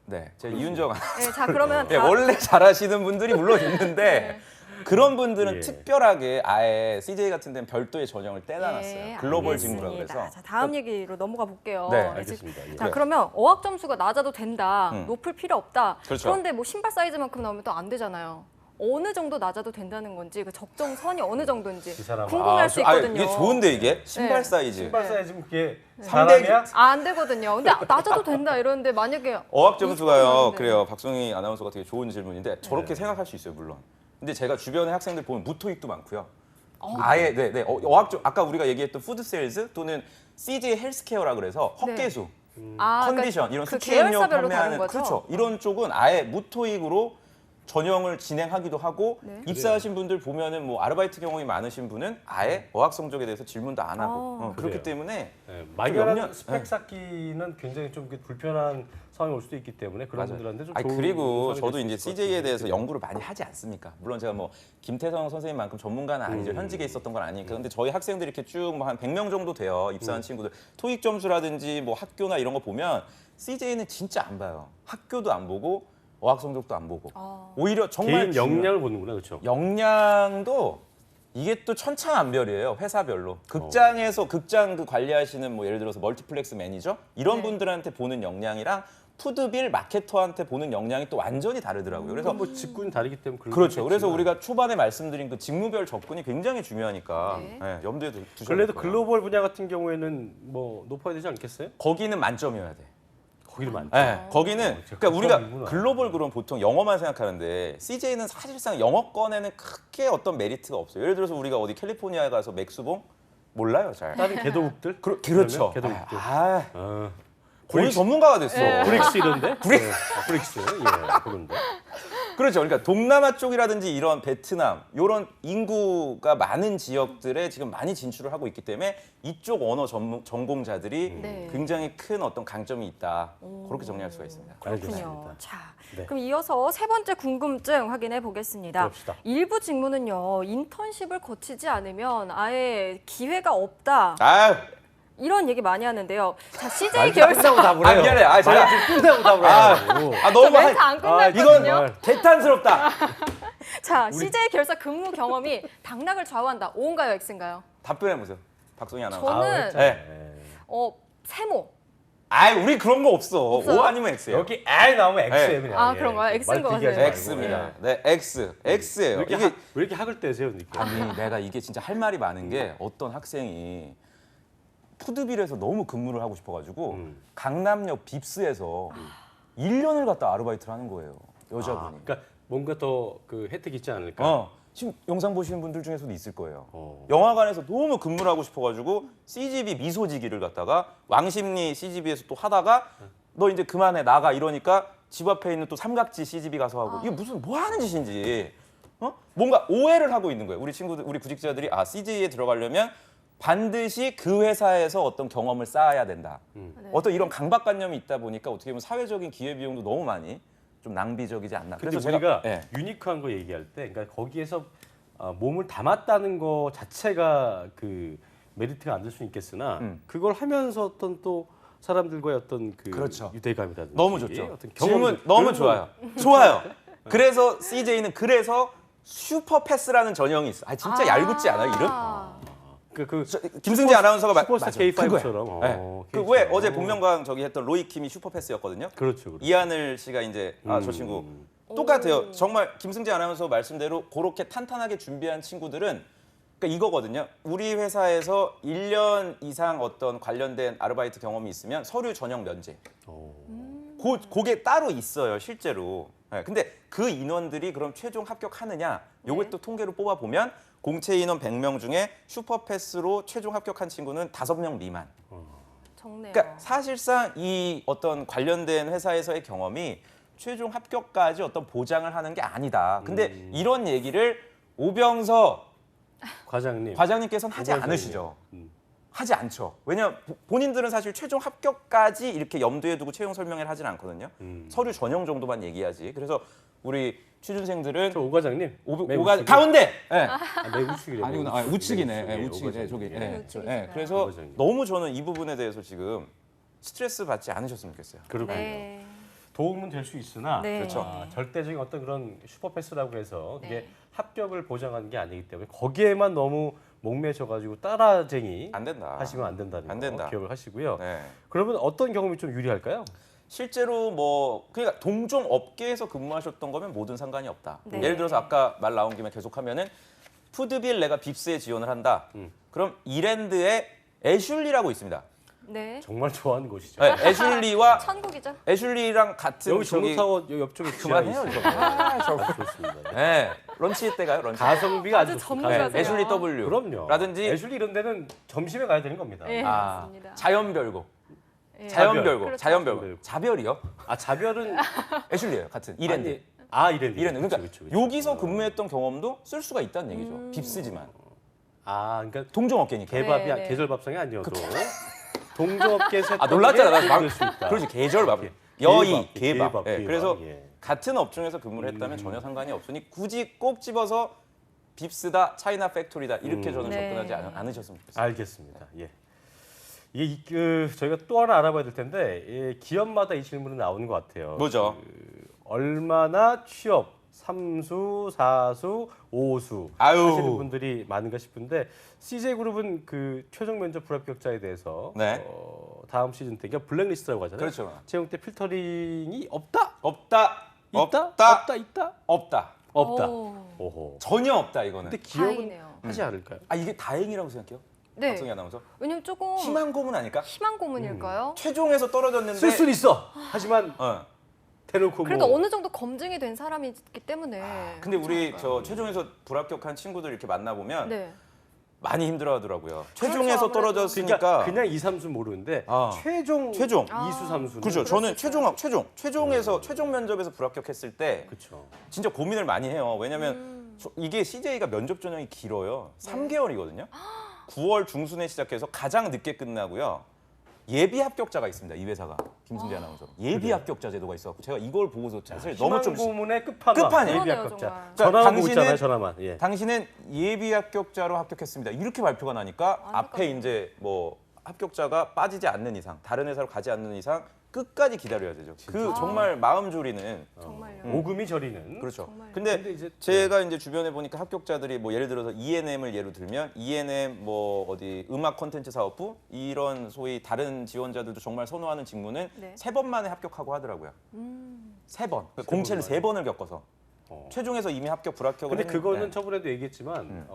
S4: 네, 제가 이윤정
S3: 네, 자 그러면
S4: 네,
S3: 다
S4: 원래 잘하시는 분들이 물론 있는데 그런 분들은
S2: 예.
S4: 특별하게 아예 CJ 같은 데는 별도의 전형을 떼놔놨어요.
S3: 네,
S4: 글로벌
S3: 알겠습니다.
S4: 직무라 그래서.
S3: 자, 다음 얘기로 넘어가 볼게요.
S4: 네,
S2: 알겠습니다. 예.
S3: 자, 그러면 어학 점수가 낮아도 된다. 높을 필요 없다.
S4: 그렇죠.
S3: 그런데 뭐 신발 사이즈만큼 나오면 또 안 되잖아요. 어느 정도 낮아도 된다는 건지 그 적정선이 어느 정도인지
S2: 이 사람아.
S3: 궁금할 수
S4: 아,
S3: 있거든요.
S4: 이게 좋은데 이게 신발
S3: 네.
S4: 사이즈.
S2: 신발 사이즈면 그게
S4: 상대기-
S2: 사람이야?
S3: 안 되거든요. 근데 낮아도 된다 이러는데 만약에
S4: 어학 점수가요.
S3: 이거는
S4: 그래요. 박송희 아나운서가 되게 좋은 질문인데 저렇게 생각할 수 있어요, 물론. 근데 제가 주변의 학생들 보면 무토익도 많고요. 아예 네. 어학 점 아까 우리가 얘기했던 푸드 세일즈 또는 CJ 헬스케어라 그래서 헛개수,
S3: 아,
S4: 컨디션 이런
S3: 그
S4: 스키음료
S3: 계열사별로 다른
S4: 판매하는
S3: 거죠?
S4: 그렇죠. 이런 쪽은 아예 무토익으로 전형을 진행하기도 하고
S3: 네.
S4: 입사하신 분들 보면은 뭐 아르바이트 경험이 많으신 분은 아예 어학 성적에 대해서 질문도 안 하고 그렇기
S2: 그래요.
S4: 때문에
S2: 네, 막연한
S4: 염려-
S2: 스펙
S4: 네.
S2: 쌓기는 굉장히 좀 불편한 상황이 올 수도 있기 때문에 그런 분들한테 좀 좋은
S4: 그리고
S2: 상황이
S4: 저도
S2: 될
S4: 이제
S2: 수 있을 것
S4: CJ에
S2: 같아요.
S4: 대해서 연구를 많이 하지 않습니까? 물론 제가 뭐 김태성 선생님만큼 전문가는 아니죠. 현직에 있었던 건 아니니까. 근데 저희 학생들이 이렇게 쭉 뭐 한 100명 정도 돼요. 입사한 친구들. 토익 점수라든지 뭐 학교나 이런 거 보면 CJ는 진짜 안 봐요. 학교도 안 보고 어학 성적도 안 보고
S3: 어.
S4: 오히려 정말
S2: 개인 역량을 보는구나, 그렇죠?
S4: 역량도 이게 또 천차만별이에요. 회사별로. 극장에서 극장 그 관리하시는 뭐 예를 들어서 멀티플렉스 매니저 이런
S3: 네.
S4: 분들한테 보는 역량이랑 푸드빌 마케터한테 보는 역량이 또 완전히 다르더라고요. 그래서
S2: 뭐 직군이 다르기 때문에 그런
S4: 그렇죠. 그래서
S2: 거겠지만.
S4: 우리가 초반에 말씀드린 그 직무별 접근이 굉장히 중요하니까
S3: 네.
S4: 예, 염두에 두셔야
S2: 그래도
S4: 돼요.
S2: 글로벌 분야 같은 경우에는 뭐 높아야 되지 않겠어요?
S4: 거기는 만점이어야 돼.
S2: 거기를 많죠.
S4: 예, 거기는
S2: 진짜
S4: 그러니까 우리가
S2: 극점이구나.
S4: 글로벌 그럼 보통 영어만 생각하는데 CJ는 사실상 영어권에는 크게 어떤 메리트가 없어요. 예를 들어서 우리가 어디 캘리포니아에 가서 맥수봉 몰라요, 잘.
S2: 다른 개도국들?
S4: 그렇죠.
S2: 개도국들.
S4: 아,
S2: 어.
S4: 거의 전문가가 됐어.
S2: 브릭스 이런데? 브릭스. 예, 그런데.
S4: 그렇죠. 그러니까 동남아 쪽이라든지 이런 베트남 이런 인구가 많은 지역들에 지금 많이 진출을 하고 있기 때문에 이쪽 언어 전공자들이
S3: 네.
S4: 굉장히 큰 어떤 강점이 있다. 그렇게 정리할 수가 있습니다.
S3: 그렇군요.
S2: 알겠습니다.
S3: 자,
S2: 네.
S3: 그럼 이어서 세 번째 궁금증 확인해 보겠습니다.
S2: 그럽시다.
S3: 일부 직무는요, 인턴십을 거치지 않으면 아예 기회가 없다.
S4: 아,
S3: 이런 얘기 많이 하는데요. 자, CJ
S2: 말도
S3: 계열사
S2: 끝나고 답을 해요.
S4: 미안해. 아, 제가
S2: 말도 끝나고 답을 해요.
S4: 너무
S3: 멘트 안 끝났거든요.
S4: 이건 개탄스럽다.
S3: 자, CJ 계열사 근무 경험이 당락을 좌우한다. O인가요, X인가요?
S4: 답변해 보세요. 박송희 아나운서.
S3: 저는
S4: 네.
S3: 세모.
S4: 우리 그런 거 없어.
S3: 없어요?
S4: O 아니면 X예요.
S2: 여기 에 나오면 X예요,
S4: 네.
S2: 그냥.
S3: 아, 그런가요? X인 것
S2: 말
S3: 같아요.
S2: 되게 하지
S4: X입니다.
S2: 말고.
S4: 네, X. X예요.
S2: 왜
S4: 이게
S2: 이렇게 학을 떼세요, 니까?
S4: 아니 내가 이게 진짜 할 말이 많은 게 어떤 학생이 푸드빌에서 너무 근무를 하고 싶어가지고 강남역 빕스에서 1년을 갔다 아르바이트를 하는 거예요. 여자분이.
S2: 그러니까 뭔가 더 그 혜택이 있지 않을까?
S4: 지금 영상 보시는 분들 중에서도 있을 거예요.
S2: 어.
S4: 영화관에서 너무 근무를 하고 싶어가지고 CGV 미소지기를 갖다가 왕십리 CGV에서 또 하다가 너 이제 그만해 나가 이러니까 집 앞에 있는 또 삼각지 CGV 가서 하고 이게 무슨 뭐 하는 짓인지 뭔가 오해를 하고 있는 거예요. 우리 친구들, 우리 구직자들이 CJ에 들어가려면 반드시 그 회사에서 어떤 경험을 쌓아야 된다. 어떤 이런 강박관념이 있다 보니까 어떻게 보면 사회적인 기회비용도 너무 많이 좀 낭비적이지 않나.
S2: 근데
S4: 그래서
S2: 우리가
S4: 제가
S2: 유니크한 거 얘기할 때, 그러니까 거기에서 몸을 담았다는 거 자체가 그 메리트가 안 될 수는 있겠으나 그걸 하면서 어떤 또 사람들과의 어떤 그
S4: 그렇죠.
S2: 유대감이라든지
S4: 너무 좋죠.
S2: 어떤
S4: 질문
S2: 경험,
S4: 너무
S2: 그런
S4: 좋아요. 좋아요. 그래서 CJ는 그래서 슈퍼패스라는 전형이 있어. 진짜 얄궂지 않아요, 이름?
S2: 그
S4: 김승재 아나운서가
S2: 슈퍼스타
S4: 맞아.
S2: K5처럼.
S4: 그거예요. 왜 어제 복면가왕 저기 했던 로이킴이 슈퍼패스였거든요.
S2: 그렇죠.
S4: 이하늘 씨가 이제 저 친구 똑같아요. 정말 김승재 아나운서 말씀대로 그렇게 탄탄하게 준비한 친구들은 그러니까 이거거든요. 우리 회사에서 1년 이상 어떤 관련된 아르바이트 경험이 있으면 서류 전형 면제. 그게 따로 있어요, 실제로. 근데 그 인원들이 그럼 최종 합격하느냐? 요걸 또 통계로 뽑아 보면 공채 인원 100명 중에 슈퍼패스로 최종 합격한 친구는 5명 미만.
S3: 적네요.
S4: 그러니까 사실상 이 어떤 관련된 회사에서의 경험이 최종 합격까지 어떤 보장을 하는 게 아니다. 근데 이런 얘기를 오병서 과장님께서는 하지 않으시죠. 하지 않죠. 왜냐하면 본인들은 사실 최종 합격까지 이렇게 염두에 두고 채용 설명회를 하진 않거든요. 서류 전형 정도만 얘기하지. 그래서 우리 취준생들은
S2: 오 과장님.
S4: 가운데. 네.
S2: 내 우측이래.
S4: 아니구나. 우측이네.
S2: 우측이에요.
S4: 우측이네. 저기.
S3: 우측이시구나.
S4: 그래서
S2: 오과장님.
S4: 너무 저는 이 부분에 대해서 지금 스트레스 받지 않으셨으면 좋겠어요.
S2: 그렇군요.
S3: 네.
S2: 도움은 될 수 있으나
S3: 네.
S4: 그렇죠.
S2: 절대적인 어떤 그런 슈퍼패스라고 해서 그게
S3: 네.
S2: 합격을 보장하는 게 아니기 때문에 거기에만 너무 목매셔가지고 따라쟁이
S4: 안 된다.
S2: 하시면 안 된다는
S4: 안
S2: 거
S4: 된다.
S2: 기억을 하시고요.
S4: 네.
S2: 그러면 어떤 경험이 좀 유리할까요?
S4: 실제로 그러니까 동종 업계에서 근무하셨던 거면 모든 상관이 없다.
S3: 네.
S4: 예를 들어서 아까 말 나온 김에 계속하면은 푸드빌 내가 빕스에 지원을 한다. 그럼 이랜드에 애슐리라고 있습니다.
S3: 네.
S2: 정말 좋아하는 곳이죠.
S4: 네, 애슐리와
S3: 천국이죠.
S4: 애슐리랑 같은
S2: 여기 정로타워 여기 옆쪽에
S4: 그만해요.
S2: 지하에
S4: 이거.
S2: 있어요. 좋습니다.
S4: 네, 런치 때 가요. 런치.
S2: 가성비가
S3: 아주
S2: 아주 좋습니다.
S3: 전문가세요.
S4: 애슐리 W.
S2: 그럼요.
S4: 라든지
S2: 애슐리 이런 데는 점심에 가야 되는 겁니다.
S3: 네.
S4: 아,
S3: 맞습니다.
S4: 자연별고.
S3: 예.
S4: 자연별고.
S3: 그렇죠.
S4: 자연별고. 자별이요?
S2: 아 자별은
S4: 애슐리예요. 같은 이랜드.
S2: 이랜드.
S4: 이랜드. 그러니까
S2: 그렇죠, 그렇죠.
S4: 여기서 근무했던 경험도 쓸 수가 있다는 얘기죠. 빕스지만.
S2: 그러니까
S4: 동종 업계니까.
S2: 개밥이
S3: 네, 네.
S2: 계절밥상이 아니어도 동종업계에서
S4: 놀랐잖아.
S2: 될 수 있다.
S4: 그렇지. 계절밥.
S2: 개-
S4: 여의,
S2: 개밥,
S4: 개밥.
S2: 개밥,
S4: 예,
S2: 개밥,
S4: 그래서
S2: 예.
S4: 같은 업종에서 근무를 했다면 전혀 상관이 없으니 굳이 꼭 집어서 빕스다, 차이나 팩토리다 이렇게 저는
S3: 네.
S4: 접근하지 않으셨으면 좋겠어요.
S2: 알겠습니다. 예. 이게 저희가 또 하나 알아봐야 될 텐데 기업마다 이 질문은 나오는 것 같아요.
S4: 뭐죠?
S2: 얼마나 취업, 3수, 4수, 5수
S4: 아유.
S2: 하시는 분들이 많은가 싶은데 CJ그룹은 그 최종 면접 불합격자에 대해서
S4: 네.
S2: 다음 시즌 때 그러니까 블랙리스트라고 하잖아요.
S4: 그렇죠.
S2: 채용 때 필터링이 없다?
S4: 없다.
S2: 있다?
S4: 없다.
S2: 없다? 있다?
S4: 없다.
S2: 없다.
S3: 오.
S2: 오호.
S4: 전혀 없다 이거는.
S2: 근데 기억은
S3: 다행이네요.
S2: 하지 않을까요?
S4: 아 이게 다행이라고 생각해요?
S3: 네.
S4: 박성희 아나운서?
S3: 왜냐면 조금
S4: 희망 고문 아닐까?
S3: 희망 고문일까요?
S4: 최종에서 떨어졌는데.
S2: 쓸 수는 있어. 하지만
S4: 어.
S2: 대놓고
S3: 그러니까
S2: 뭐
S3: 어느 정도 검증이 된 사람이기 때문에.
S4: 근데
S3: 그렇지
S4: 우리
S3: 않을까요?
S4: 저 최종에서 불합격한 친구들 이렇게 만나보면
S3: 네.
S4: 많이 힘들어하더라고요. 최종에서
S3: 아무래도.
S4: 떨어졌으니까.
S2: 그러니까 그냥 2, 3수 모르는데
S4: 아.
S2: 최종
S4: 최종.
S2: 2수, 3수는
S4: 그렇죠. 저는 최종에서 최종 면접에서 불합격했을 때
S2: 그렇죠.
S4: 진짜 고민을 많이 해요. 왜냐면 이게 CJ가 면접 전형이 길어요. 3개월이거든요. 9월 중순에 시작해서 가장 늦게 끝나고요. 예비 합격자가 있습니다. 이 회사가 김승재 아나운서. 예비 합격자 제도가 있어서 제가 이걸 보고서 사실 너무 좀
S2: 고문의 끝판왕.
S4: 끝판이에요.
S2: 예비
S3: 그러네요,
S2: 합격자.
S3: 정말.
S2: 전화만 보고
S4: 당신은-
S2: 있잖아요. 전화만. 예.
S4: 당신은 예비 합격자로 합격했습니다. 이렇게 발표가 나니까 앞에
S3: 안타깝네요.
S4: 이제 뭐 합격자가 빠지지 않는 이상, 다른 회사로 가지 않는 이상 끝까지 기다려야 되죠. 그 정말 마음 졸이는
S3: 정말요.
S2: 오금이 저리는.
S4: 그렇죠.
S3: 정말.
S4: 근데
S2: 근데 이제
S4: 제가 이제 주변에 보니까 합격자들이 뭐 예를 들어서 ENM을 예로 들면 ENM 뭐 어디 음악 콘텐츠 사업부 이런 소위 다른 지원자들도 정말 선호하는 직무는
S3: 네.
S4: 3번 만에 합격하고 하더라고요. 3번. 공채를
S2: 만에.
S4: 3번을 겪어서.
S2: 어.
S4: 최종에서 이미 합격 불합격을
S2: 근데
S4: 했는데
S2: 그거는 저번에도 얘기했지만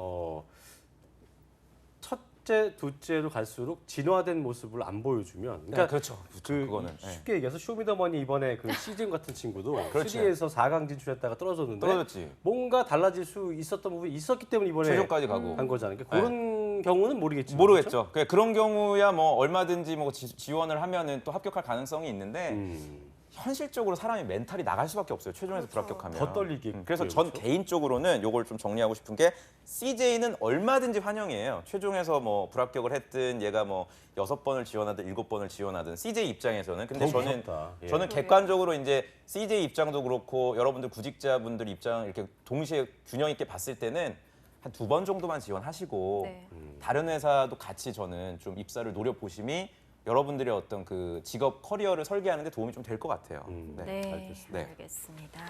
S2: 첫째, 둘째로 갈수록 진화된 모습을 안 보여주면
S4: 그러니까 그렇죠.
S2: 그거는
S4: 네.
S2: 쉽게 얘기해서 쇼미더머니 이번에 그 시즌 같은 친구도
S4: 그렇지.
S2: 3D에서 4강 진출했다가 떨어졌는데
S4: 떨어졌지.
S2: 뭔가 달라질 수 있었던 부분이 있었기 때문에 이번에
S4: 최종까지 가고.
S2: 한 거잖아요. 그러니까 그런 경우는 모르겠지만
S4: 모르겠죠. 그런 경우야 뭐 얼마든지 뭐 지원을 하면은 또 합격할 가능성이 있는데
S2: 그렇죠?
S4: 현실적으로 사람이 멘탈이 나갈 수밖에 없어요. 최종에서 불합격하면.
S2: 더 떨리게.
S4: 그래서 전 개인적으로는 요걸 좀 정리하고 싶은 게 CJ는 얼마든지 환영이에요. 최종에서 뭐 불합격을 했든 얘가 뭐 6번을 지원하든 7번을 지원하든 CJ 입장에서는. 근데
S2: 더
S4: 저는
S2: 무섭다. 예.
S4: 저는 객관적으로 이제 CJ 입장도 그렇고 여러분들 구직자분들 입장 이렇게 동시에 균형 있게 봤을 때는 한 2번 정도만 지원하시고
S3: 네.
S4: 다른 회사도 같이 저는 좀 입사를 노려보심이 여러분들의 어떤 그 직업 커리어를 설계하는 데 도움이 좀 될 것 같아요.
S3: 네,
S4: 알겠습니다.
S3: 알겠습니다.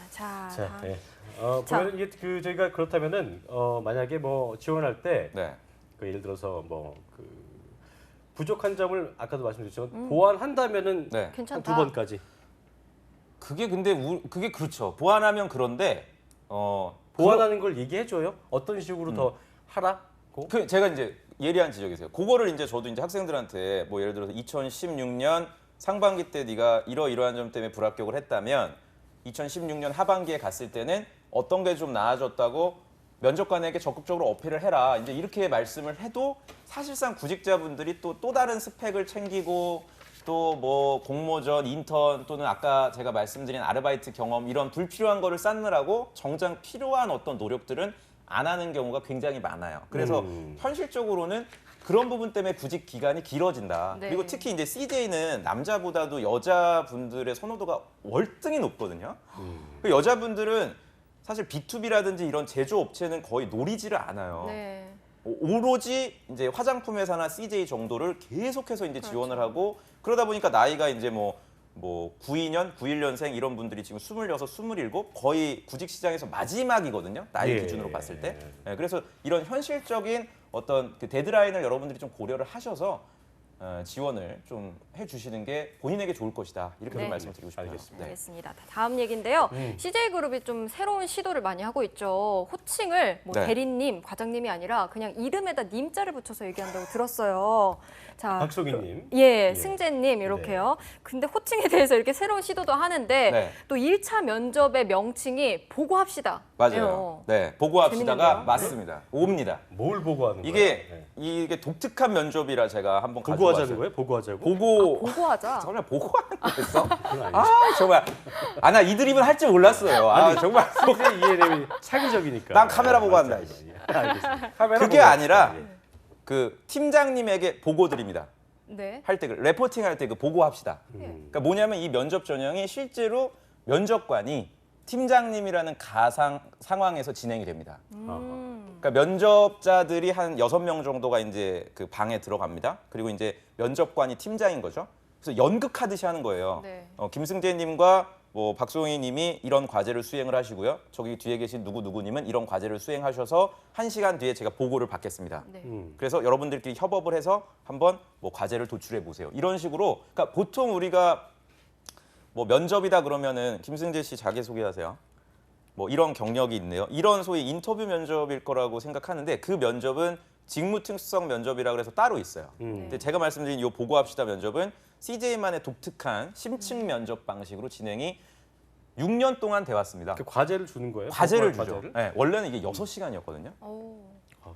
S3: 자,
S2: 자,
S3: 다음.
S2: 예.
S3: 자.
S2: 보면 이게 그 저희가 그렇다면은 만약에 뭐 지원할 때
S4: 네.
S2: 그 예를 들어서 뭐 그 부족한 점을 아까도 말씀드렸지만 보완한다면은
S4: 네.
S2: 한
S3: 괜찮다.
S2: 2번까지
S4: 그게 근데 그게 그렇죠. 보완하면 그런데
S2: 보완하는 걸 얘기해 줘요. 어떤 식으로 더 하라고?
S4: 제가 이제 예리한 지적이세요. 그거를 이제 저도 이제 학생들한테 뭐 예를 들어서 2016년 상반기 때 네가 이러이러한 점 때문에 불합격을 했다면 2016년 하반기에 갔을 때는 어떤 게 좀 나아졌다고 면접관에게 적극적으로 어필을 해라. 이제 이렇게 말씀을 해도 사실상 구직자분들이 또 다른 스펙을 챙기고 또 뭐 공모전, 인턴 또는 아까 제가 말씀드린 아르바이트 경험 이런 불필요한 거를 쌓느라고 정작 필요한 어떤 노력들은 안 하는 경우가 굉장히 많아요. 그래서 현실적으로는 그런 부분 때문에 구직 기간이 길어진다.
S3: 네.
S4: 그리고 특히 이제 CJ는 남자보다도 여자분들의 선호도가 월등히 높거든요. 그 여자분들은 사실 B2B라든지 이런 제조업체는 거의 노리지를 않아요.
S3: 네.
S4: 오로지 이제 화장품 회사나 CJ 정도를 계속해서 이제 지원을
S3: 그렇죠.
S4: 하고 그러다 보니까 나이가 이제 뭐 92년, 91년생 이런 분들이 지금 26, 27 거의 구직 시장에서 마지막이거든요. 나이
S2: 예.
S4: 기준으로 봤을 때. 예, 그래서 이런 현실적인 어떤 그 데드라인을 여러분들이 좀 고려를 하셔서 지원을 좀 해주시는 게 본인에게 좋을 것이다. 이렇게
S3: 네.
S4: 좀 말씀드리고 싶어요.
S2: 알겠습니다.
S4: 네.
S3: 알겠습니다. 다음 얘기인데요. CJ그룹이 좀 새로운 시도를 많이 하고 있죠. 호칭을 뭐
S4: 네.
S3: 대리님, 과장님이 아니라 그냥 이름에다 님자를 붙여서 얘기한다고 들었어요. 자,
S2: 박소희님.
S3: 예, 승재님 이렇게요. 근데 호칭에 대해서 이렇게 새로운 시도도 하는데
S4: 네.
S3: 또 1차 면접의 명칭이 보고합시다.
S4: 맞아요. 네, 보고합시다가
S3: 재밌는데요?
S4: 맞습니다. 옵니다.
S2: 뭘 보고하는
S4: 이게
S2: 거예요?
S4: 이게 독특한 면접이라 제가 한번 가지고
S2: 보고하자는
S4: 왔어요.
S2: 거예요? 보고하자고?
S4: 보고
S3: 보고하자.
S4: 정말 보고하는 거였어?
S2: 그건 아니죠.
S4: 아 정말 나 이 드립을 할 줄 몰랐어요. 아 정말
S2: CJ ENM이 차기적이니까.
S4: 난 카메라 보고
S2: 맞아요.
S4: 한다, 이씨.
S2: 예, 알겠습니다. 카메라
S4: 그게
S2: 보고
S4: 아니라
S2: 합시다. 예.
S4: 그 팀장님에게 보고 드립니다.
S3: 네.
S4: 할 때 그 레포팅 할 때 그 보고합시다.
S3: 예.
S4: 그러니까 뭐냐면 이 면접 전형이 실제로 면접관이 팀장님이라는 가상 상황에서 진행이 됩니다. 그러니까 면접자들이 한 6명 정도가 이제 그 방에 들어갑니다. 그리고 이제 면접관이 팀장인 거죠. 그래서 연극하듯이 하는 거예요.
S3: 네.
S4: 김승재님과 뭐 박송희님이 이런 과제를 수행을 하시고요. 저기 뒤에 계신 누구누구님은 이런 과제를 수행하셔서 1시간 뒤에 제가 보고를 받겠습니다.
S3: 네.
S4: 그래서 여러분들끼리 협업을 해서 한번 뭐 과제를 도출해 보세요. 이런 식으로 그러니까 보통 우리가 뭐 면접이다 그러면은 김승재 씨 자기 소개하세요. 뭐 이런 경력이 있네요. 이런 소위 인터뷰 면접일 거라고 생각하는데 그 면접은 직무 특성 면접이라 그래서 따로 있어요. 근데 제가 말씀드린 이 보고합시다 면접은 CJ만의 독특한 심층 면접 방식으로 진행이 6년 동안 돼 왔습니다.
S2: 그 과제를 주는 거예요?
S4: 과제를
S2: 보고할
S4: 주죠.
S2: 과제를?
S4: 네, 원래는 이게 6시간이었거든요.
S3: 오.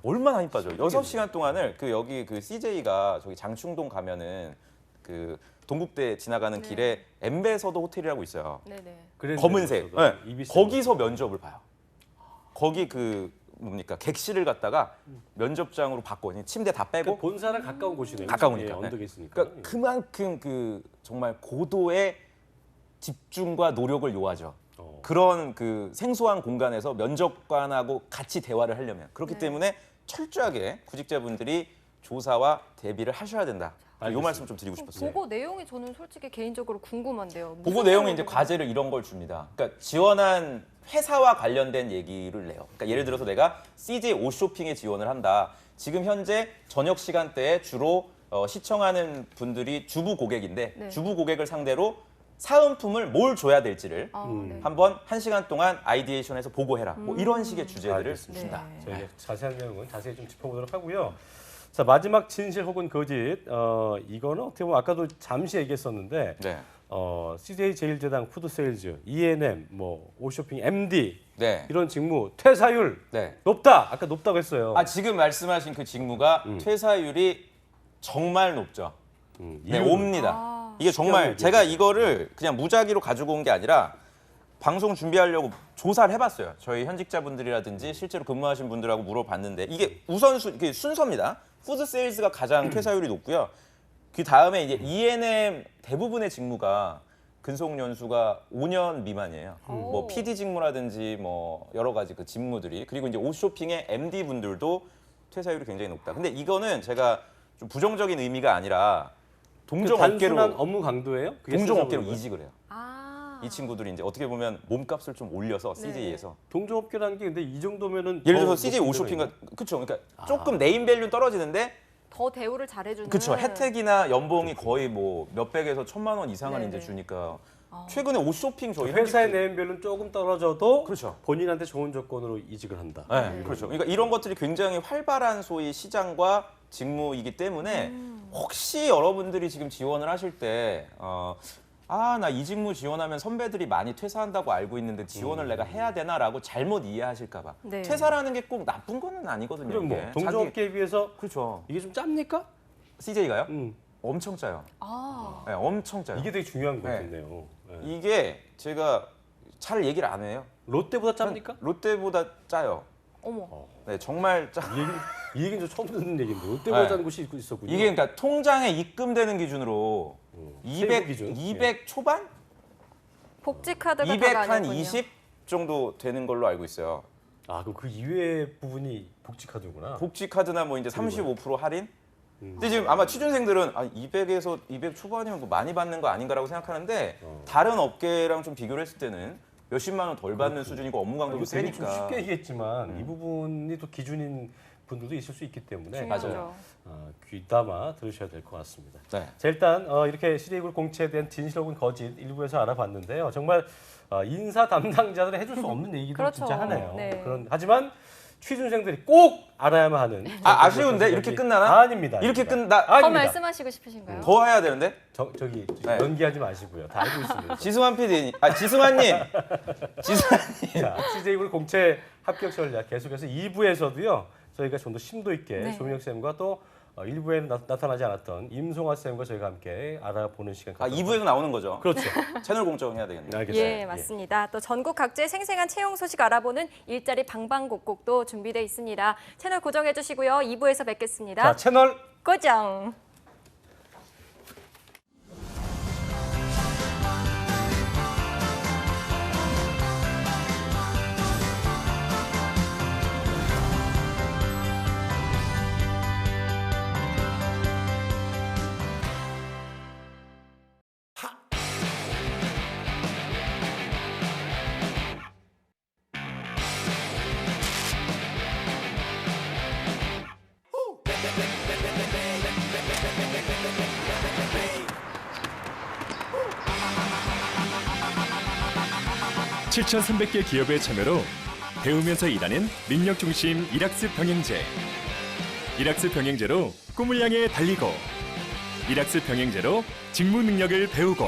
S4: 얼마나 힘 빠져요. 6시간 동안을 그 여기 그 CJ가 저기 장충동 가면은 그 동국대 지나가는
S3: 네.
S4: 길에 엠베서더 호텔이라고 있어요.
S3: 네네.
S2: 그랜드
S4: 검은색.
S2: 엠베서더,
S4: 네.
S2: 이비스
S4: 거기서 면접을 봐요. 거기 그 뭡니까 객실을 갖다가 면접장으로 바꿔. 침대 다 빼고
S2: 그러니까 본사랑 가까운 곳이네요.
S4: 가까우니까.
S2: 예, 언덕에 있으니까.
S4: 그러니까 그만큼 그 정말 고도의 집중과 노력을 요하죠. 그런 그 생소한 공간에서 면접관하고 같이 대화를 하려면 그렇기
S3: 네.
S4: 때문에 철저하게 구직자분들이 조사와 대비를 하셔야 된다. 이
S2: 알겠습니다.
S4: 말씀 좀 드리고 싶었어요.
S3: 보고 내용이 저는 솔직히 개인적으로 궁금한데요.
S4: 보고
S3: 무슨
S4: 내용이 이제
S3: 내용으로?
S4: 과제를 이런 걸 줍니다. 그러니까 지원한 회사와 관련된 얘기를 내요. 그러니까 예를 들어서 내가 CJ 옷쇼핑에 지원을 한다. 지금 현재 저녁 시간대에 주로 시청하는 분들이 주부 고객인데
S3: 네.
S4: 주부 고객을 상대로 사은품을 뭘 줘야 될지를
S3: 네.
S4: 한번 1시간 동안 아이디에이션해서 보고해라. 뭐 이런 식의 주제들을
S2: 알겠습니다.
S4: 준다.
S3: 네.
S2: 저희가 자세한 내용은 자세히 좀 짚어보도록 하고요. 자, 마지막 진실 혹은 거짓. 이거는 어떻게 보면 아까도 잠시 얘기했었는데
S4: 네.
S2: CJ 제일제당 푸드세일즈, E&M, 뭐 오쇼핑 MD
S4: 네.
S2: 이런 직무 퇴사율
S4: 네.
S2: 높다. 아까 높다고 했어요.
S4: 아, 지금 말씀하신 그 직무가 퇴사율이 정말 높죠. 네,
S2: 이유는?
S4: 옵니다. 이게 정말 제가 이거를 그냥 무작위로 가지고 온 게 아니라 방송 준비하려고 조사를 해봤어요. 저희 현직자분들이라든지 실제로 근무하신 분들하고 물어봤는데 이게 이게 순서입니다. 푸드 세일즈가 가장 퇴사율이 높고요. 그 다음에 이제 E&M 대부분의 직무가 근속 연수가 5년 미만이에요. 뭐 PD 직무라든지 뭐 여러 가지 그 직무들이 그리고 이제 옷쇼핑의 MD 분들도 퇴사율이 굉장히 높다. 근데 이거는 제가 좀 부정적인 의미가 아니라 동종 업계로
S2: 단순한 업무 강도예요? 그게
S4: 동종
S2: 순서
S4: 업계로
S2: 보는 거예요?
S4: 이직을 해요.
S3: 아.
S4: 이 친구들이 이제 어떻게 보면 몸값을 좀 올려서
S3: 네.
S4: CJ에서
S2: 동종업계라는 게 근데 이 정도면은
S4: 예를
S2: 더
S4: 들어서 CJ
S2: 높은
S4: 옷쇼핑과
S2: 데가
S4: 그렇죠. 그러니까 조금 네임 밸류는 떨어지는데
S3: 더 대우를 잘해주는.
S4: 그렇죠. 혜택이나 연봉이 거의 뭐 몇백에서 1,000만 원 이상을
S3: 네네.
S4: 이제 주니까 최근에 옷쇼핑 저희
S2: 있어요. 회사의
S4: 현직-
S2: 네임별은 조금 떨어져도
S4: 그렇죠.
S2: 본인한테 좋은 조건으로 이직을 한다.
S4: 네, 그렇죠. 그러니까 이런 것들이 굉장히 활발한 소위 시장과 직무이기 때문에 혹시 여러분들이 지금 지원을 하실 때 나 이 직무 지원하면 선배들이 많이 퇴사한다고 알고 있는데 지원을 내가 해야 되나라고 잘못 이해하실까 봐.
S3: 네.
S4: 퇴사라는 게 꼭 나쁜 거는 아니거든요.
S2: 그럼 뭐
S4: 이게.
S2: 동종업계에 비해서
S4: 그렇죠.
S2: 이게 좀 짭니까?
S4: CJ가요?
S2: 음.
S4: 엄청 짜요.
S3: 아.
S4: 네, 엄청 짜요.
S2: 이게 되게 중요한 거겠네요. 네.
S4: 이게 제가 잘 얘기를 안 해요.
S2: 롯데보다 짭니까?
S4: 롯데보다 짜요.
S3: 어머.
S4: 네, 정말 짜.
S2: 이 얘기는 저 처음 듣는 얘기인데 롯데보다
S4: 네.
S2: 짜는 곳이 있었군요.
S4: 이게 그러니까 통장에 입금되는 기준으로
S2: 세부
S4: 200
S2: 기준?
S4: 200 초반?
S3: 복지 카드가
S4: 200
S3: 다가
S4: 한
S3: 아니었군요.
S4: 20 정도 되는 걸로 알고 있어요.
S2: 아 그럼 그 이외의 부분이 복지 카드구나.
S4: 복지 카드나 뭐 이제 35% 할인? 근데 지금 아마 취준생들은 200에서 200 초반이면 뭐 많이 받는 거 아닌가라고 생각하는데 다른 업계랑 좀 비교를 했을 때는 몇십만 원 덜 받는 수준이고 업무 강도도
S2: 이거 되게 좀
S4: 세니까.
S2: 쉽게 얘기했지만 이 부분이 또 기준인 분들도 있을 수 있기 때문에
S3: 중요하죠.
S2: 귀담아 들으셔야 될 것 같습니다.
S4: 네.
S2: 자, 일단 이렇게 CJ그룹 공채에 대한 진실 혹은 거짓 일부에서 알아봤는데요. 정말 인사 담당자들은 해줄 수 없는 얘기들
S3: 그렇죠.
S2: 진짜 하네요.
S3: 네.
S2: 하지만 취준생들이 꼭 알아야만 하는.
S4: 아쉬운데 이렇게 끝나나?
S2: 아닙니다.
S4: 이렇게
S2: 아닙니다.
S3: 더
S2: 아닙니다.
S3: 말씀하시고 싶으신가요?
S4: 더 해야 되는데?
S2: 저기
S4: 네.
S2: 연기하지 마시고요. 다 알고 있습니다.
S4: 지승환 PD, 지승환님, 지승환님.
S2: 자, CJ그룹 공채 합격 전략 계속해서 2부에서도요. 저희가 좀 더 심도 있게
S3: 네.
S2: 조민혁 쌤과 또 1부에는 나타나지 않았던 임송아 쌤과 저희가 함께 알아보는 시간.
S4: 2부에도 나오는 거죠.
S2: 그렇죠.
S4: 채널 공정해야 되겠네요.
S2: 알겠습니다.
S3: 예, 맞습니다. 또 전국 각지의 생생한 채용 소식 알아보는 일자리 방방곡곡도 준비되어 있습니다. 채널 고정해 주시고요. 2부에서 뵙겠습니다.
S2: 자, 채널
S3: 고정.
S5: 7,300개 기업의 참여로 배우면서 일하는 능력 중심 이락스 병행제. 이락스 병행제로 꿈을 향해 달리고, 이락스 병행제로 직무 능력을 배우고.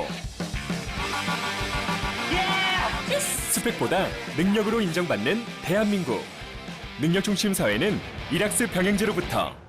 S5: 스펙보다 능력으로 인정받는 대한민국. 능력 중심 사회는 이락스 병행제로부터.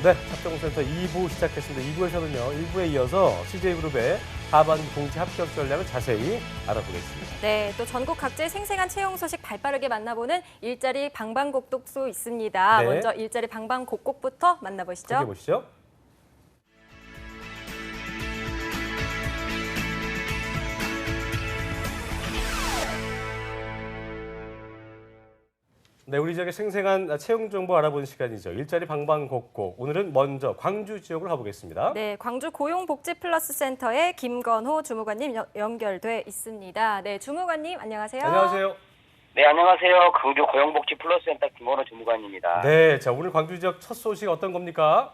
S2: 네, 합동센터 2부 시작했습니다. 2부에서는요, 1부에 이어서 CJ그룹의 하반기 공채 합격 전략을 자세히 알아보겠습니다.
S3: 네, 또 전국 각지의 생생한 채용 소식 발빠르게 만나보는 일자리 방방곡곡도 있습니다.
S2: 네.
S3: 먼저 일자리 방방곡곡부터 만나보시죠.
S2: 함께 보시죠. 네, 우리 지역의 생생한 채용 정보 알아보는 시간이죠. 일자리 방방곡곡. 오늘은 먼저 광주 지역으로 가보겠습니다.
S3: 네, 광주 고용복지플러스센터의 김건호 주무관님 연결돼 있습니다. 네, 주무관님 안녕하세요.
S2: 안녕하세요.
S6: 네, 안녕하세요. 광주 고용복지 플러스센터 김건호 주무관입니다.
S2: 네, 자 오늘 광주 지역 첫 소식 어떤 겁니까?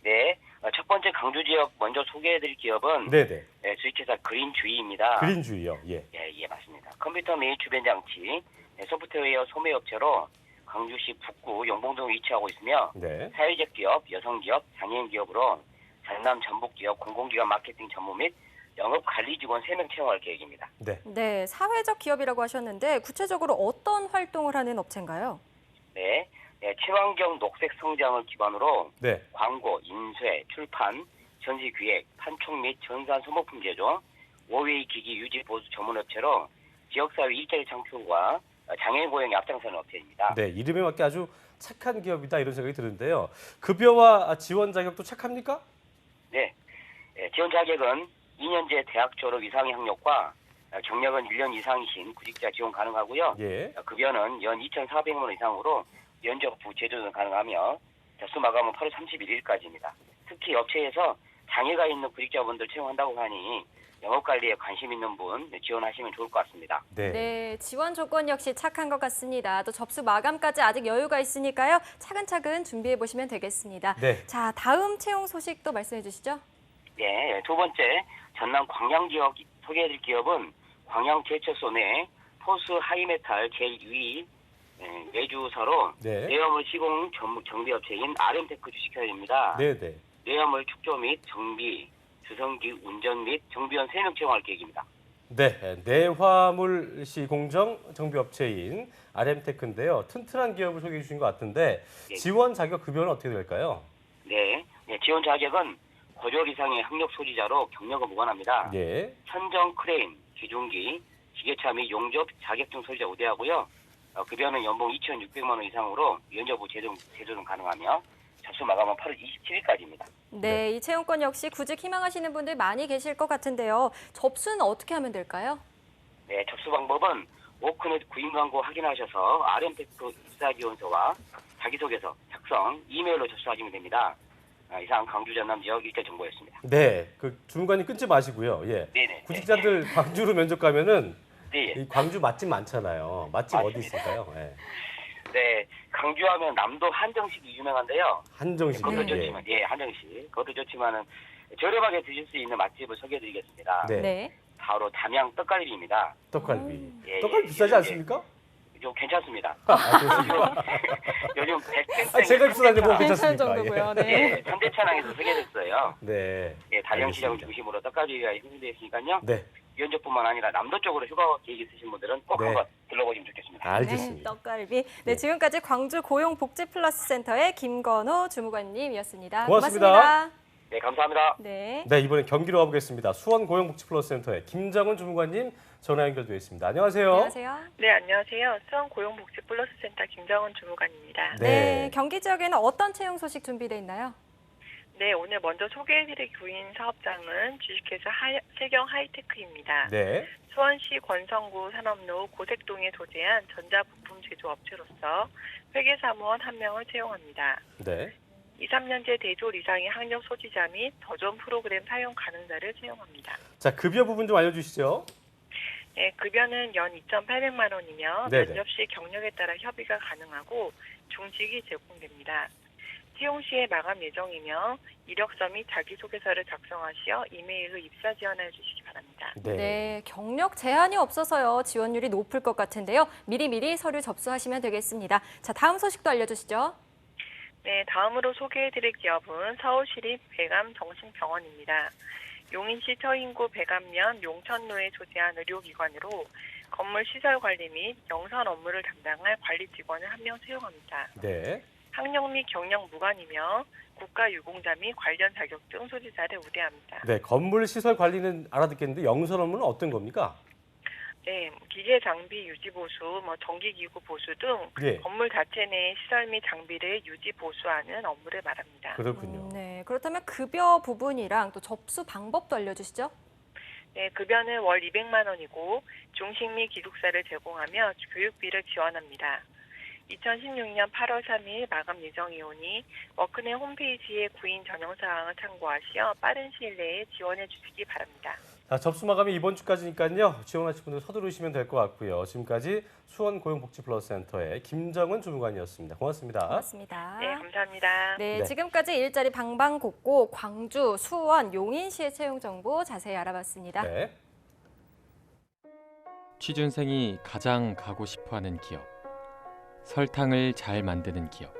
S6: 네, 첫 번째 광주 지역 먼저 소개해드릴 기업은
S2: 네네.
S6: 주식회사 그린주의입니다.
S2: 그린주의요. 예.
S6: 예, 맞습니다. 컴퓨터 및 주변 장치, 소프트웨어 소매업체로 광주시 북구 영봉동에 위치하고 있으며
S2: 네.
S6: 사회적 기업, 여성 기업, 장애인 기업으로 전남 전북 지역 공공기관 마케팅 전문 및 영업 관리 직원 3명 채용할 계획입니다.
S2: 네.
S3: 네, 사회적 기업이라고 하셨는데 구체적으로 어떤 활동을 하는 업체인가요?
S6: 네, 친환경 녹색 성장을 기반으로
S2: 네.
S6: 광고, 인쇄, 출판, 전시 기획, 판촉 및 전산 소모품 제조, 워웨이 기기 유지 보수 전문업체로 지역사회 일자리 창출과 장애인 고용에 앞장서는 업체입니다.
S2: 네, 이름에 맞게 아주 착한 기업이다 이런 생각이 드는데요. 급여와 지원 자격도 착합니까?
S6: 네, 지원 자격은 2년제 대학 졸업 이상의 학력과 경력은 1년 이상이신 구직자 지원 가능하고요.
S2: 예.
S6: 급여는 연 2,400만 원 이상으로 면접 후 제조는 가능하며 접수 마감은 8월 31일까지입니다. 특히 업체에서 장애가 있는 구직자분들 채용한다고 하니 영업관리에 관심 있는 분 지원하시면 좋을 것 같습니다.
S2: 네.
S3: 네, 지원 조건 역시 착한 것 같습니다. 또 접수 마감까지 아직 여유가 있으니까요. 차근차근 준비해 보시면 되겠습니다.
S2: 네.
S3: 자, 다음 채용 소식도 말씀해 주시죠.
S6: 네, 두 번째 전남 광양 지역 소개해드릴 기업은 광양제철소 내 포스 하이메탈 제2 외주사로
S2: 네.
S6: 뇌화물 시공 정비업체인 RM테크 주식회사입니다.
S2: 네네.
S6: 뇌화물 축조 및 정비, 주성기 운전 및 정비원 3명 채용할 계획입니다.
S2: 네, 내화물 시공정 정비업체인 RM테크인데요. 튼튼한 기업을 소개해 주신 것 같은데
S6: 예.
S2: 지원 자격 급여는 어떻게 될까요?
S6: 네, 지원 자격은 고졸 이상의 학력 소지자로 경력은 무관합니다.
S2: 예.
S6: 천정 크레인, 기중기, 기계차 및 용접 자격증 소지자 우대하고요. 급여는 연봉 2,600만 원 이상으로 면접 후 제조는 가능하며 접수 마감은 8월 27일까지입니다.
S3: 네, 이 채용권 역시 구직 희망하시는 분들 많이 계실 것 같은데요. 접수는 어떻게 하면 될까요?
S6: 네, 접수 방법은 워크넷 구인 광고 확인하셔서 RM테크 입사지원서와 자기소개서 작성, 이메일로 접수하시면 됩니다. 이상 광주 전남 지역 일대 정보였습니다.
S2: 네, 그 주무관님 끊지 마시고요. 예.
S6: 네네.
S2: 구직자들 광주로 면접 가면은
S6: 네.
S2: 이 광주 맛집 많잖아요. 맛집 어디
S6: 맞습니다.
S2: 있을까요? 예.
S6: 네, 강주하면 남도 한정식이 유명한데요.
S2: 한정식.
S6: 그것도
S2: 예.
S6: 좋지만, 한정식. 그것도 좋지만은 저렴하게 드실 수 있는 맛집을 소개해드리겠습니다.
S2: 네.
S6: 바로 담양 떡갈비입니다.
S2: 떡갈비.
S6: 예,
S2: 떡갈비
S6: 예,
S2: 비싸지
S6: 예.
S2: 않습니까?
S6: 좀 괜찮습니다.
S2: 아, 그렇습니까?
S6: 요즘 백센
S2: 아, 제가 비싼데 뭐
S3: 괜찮은
S2: 괜찮습니까?
S3: 정도고요.
S2: 예.
S3: 네.
S6: 현대차량에서 소개됐어요.
S2: 네.
S6: 예, 다령 시장을
S2: 알겠습니다.
S6: 중심으로 떡갈비가 형성되어 있으니까요.
S2: 네,
S6: 면접뿐만 아니라 남도 쪽으로 휴가 계획 있으신 분들은 꼭
S2: 네.
S6: 한번 들러보시면 좋겠습니다.
S3: 네,
S2: 알겠습니다.
S3: 떡갈비. 네,
S2: 네.
S3: 지금까지 광주 고용복지플러스센터의 김건호 주무관님이었습니다.
S2: 고맙습니다.
S6: 네, 감사합니다.
S3: 네.
S2: 네, 이번엔 경기로 가보겠습니다. 수원고용복지플러스센터의 김정은 주무관님 전화 연결되어 있습니다. 안녕하세요.
S3: 안녕하세요.
S7: 네, 안녕하세요. 수원고용복지플러스센터 김정은 주무관입니다.
S3: 네. 경기 지역에는 어떤 채용 소식 준비되어 있나요?
S7: 네, 오늘 먼저 소개해드릴 구인 사업장은 주식회사 세경 하이테크입니다.
S2: 네.
S7: 수원시 권성구 산업로 고색동에 소재한 전자부품 제조업체로서 회계사무원 1명을 채용합니다.
S2: 네.
S7: 2, 3년제 대졸 이상의 학력 소지자 및 더존 프로그램 사용 가능자를 채용합니다.
S2: 자, 급여 부분 좀 알려주시죠.
S7: 네, 급여는 연 2,800만 원이며
S2: 네네.
S7: 면접 시 경력에 따라 협의가 가능하고 중직이 제공됩니다. 채용 시에 마감 예정이며 이력서 및 자기소개서를 작성하시어 이메일로 입사 지원해 주시기 바랍니다.
S3: 네, 경력 제한이 없어서요. 지원율이 높을 것 같은데요. 미리미리 서류 접수하시면 되겠습니다. 자, 다음 소식도 알려주시죠.
S7: 네, 다음으로 소개해드릴 기업은 서울시립 배감정신병원입니다. 용인시 처인구 배감면 용천로에 소재한 의료기관으로 건물 시설 관리 및 영선 업무를 담당할 관리 직원을 1명 채용합니다.
S2: 네.
S7: 학력 및 경력 무관이며 국가유공자 및 관련 자격증 소지자를 우대합니다.
S2: 네, 건물 시설 관리는 알아듣겠는데 영선 업무는 어떤 겁니까?
S7: 네, 기계 장비 유지 보수, 전기기구 보수 등
S2: 예.
S7: 건물 자체 내 시설 및 장비를 유지 보수하는 업무를 말합니다.
S2: 그렇군요.
S3: 네, 그렇다면 급여 부분이랑 또 접수 방법도 알려주시죠.
S7: 네, 급여는 월 200만 원이고 중식 및 기숙사를 제공하며 교육비를 지원합니다. 2016년 8월 3일 마감 예정이오니 워크넷 홈페이지의 구인 전형 사항을 참고하시어 빠른 시일 내에 지원해 주시기 바랍니다.
S2: 자, 접수 마감이 이번 주까지니까요. 지원하실 분들 서두르시면 될 것 같고요. 지금까지 수원고용복지플러스센터의 김정은 주무관이었습니다. 고맙습니다.
S3: 고맙습니다.
S7: 네, 감사합니다.
S3: 네,
S2: 네.
S3: 지금까지 일자리 방방곡곡 광주, 수원, 용인시의 채용 정보 자세히 알아봤습니다.
S2: 네.
S1: 취준생이 가장 가고 싶어하는 기업. 설탕을 잘 만드는 기업.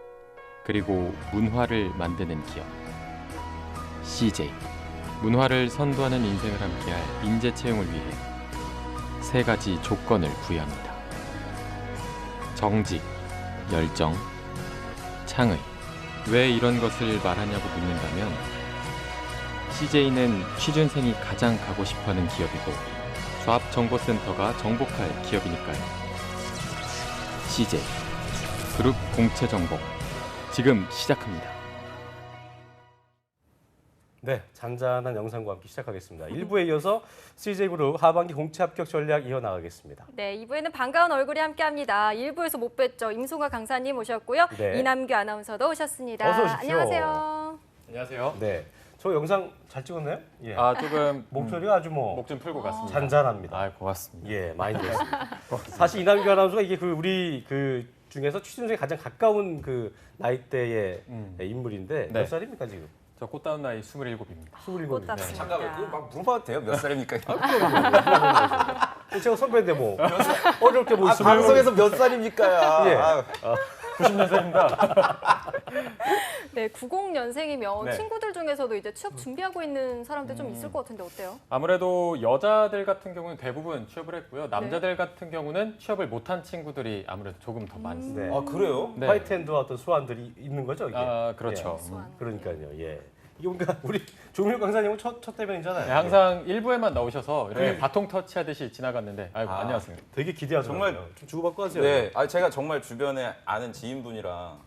S1: 그리고 문화를 만드는 기업. CJ. 문화를 선도하는 인생을 함께할 인재 채용을 위해 3가지 조건을 부여합니다. 정직, 열정, 창의. 왜 이런 것을 말하냐고 묻는다면 CJ는 취준생이 가장 가고 싶어하는 기업이고 조합정보센터가 정복할 기업이니까요. CJ 그룹 공채 정복 지금 시작합니다.
S2: 네, 잔잔한 영상과 함께 시작하겠습니다. 1부에 이어서 CJ그룹 하반기 공채 합격 전략 이어나가겠습니다.
S3: 네, 2부에는 반가운 얼굴이 함께합니다. 1부에서 못 뵀죠. 임송아 강사님 오셨고요.
S2: 네.
S3: 이남규 아나운서도 오셨습니다.
S2: 어서 오십시오.
S3: 안녕하세요.
S1: 안녕하세요.
S2: 네, 저 영상 잘 찍었나요? 예.
S1: 조금
S2: 목소리가 아주 뭐
S1: 목 좀 풀고 갔습니다.
S2: 잔잔합니다.
S1: 고맙습니다.
S2: 예, 많이 들었습니다. 사실 이남규 아나운서가 이게 우리 중에서 취준생에 가장 가까운 그 나이대의 인물인데
S1: 네.
S2: 몇 살입니까 지금?
S1: 저 꽃다운 나이 27입니다.
S2: 27입니다.
S3: 꽃답습니다.
S4: 잠깐만, 그거 막 물어봐도 돼요? 몇 살입니까?
S2: 제가 선배인데 뭐 어렵게 뭐
S4: 방송에서 몇 살입니까?
S2: 예.
S4: 아유.
S1: 90년생입니다.
S3: 네, 90년생이면
S1: 네.
S3: 친구들 중에서도 이제 취업 준비하고 있는 사람들 좀 있을 것 같은데 어때요?
S1: 아무래도 여자들 같은 경우는 대부분 취업을 했고요. 남자들 같은 경우는 취업을 못한 친구들이 아무래도 조금 더 많습니다.
S2: 네.
S4: 아, 그래요?
S1: 네.
S2: 화이트핸드와 어떤 소환들이 있는 거죠 이게?
S1: 그렇죠.
S3: 수완.
S2: 그러니까요. 예. 이게 뭔가 우리 조민혁 강사님은 첫 대면이잖아요.
S1: 네, 항상 1부에만 나오셔서 이렇게
S2: 네.
S1: 바통 터치하듯이 지나갔는데 안녕하세요.
S2: 되게 기대하더라고요.
S4: 정말
S2: 좀 주고받고 하세요.
S4: 네, 제가 정말 주변에 아는 지인분이랑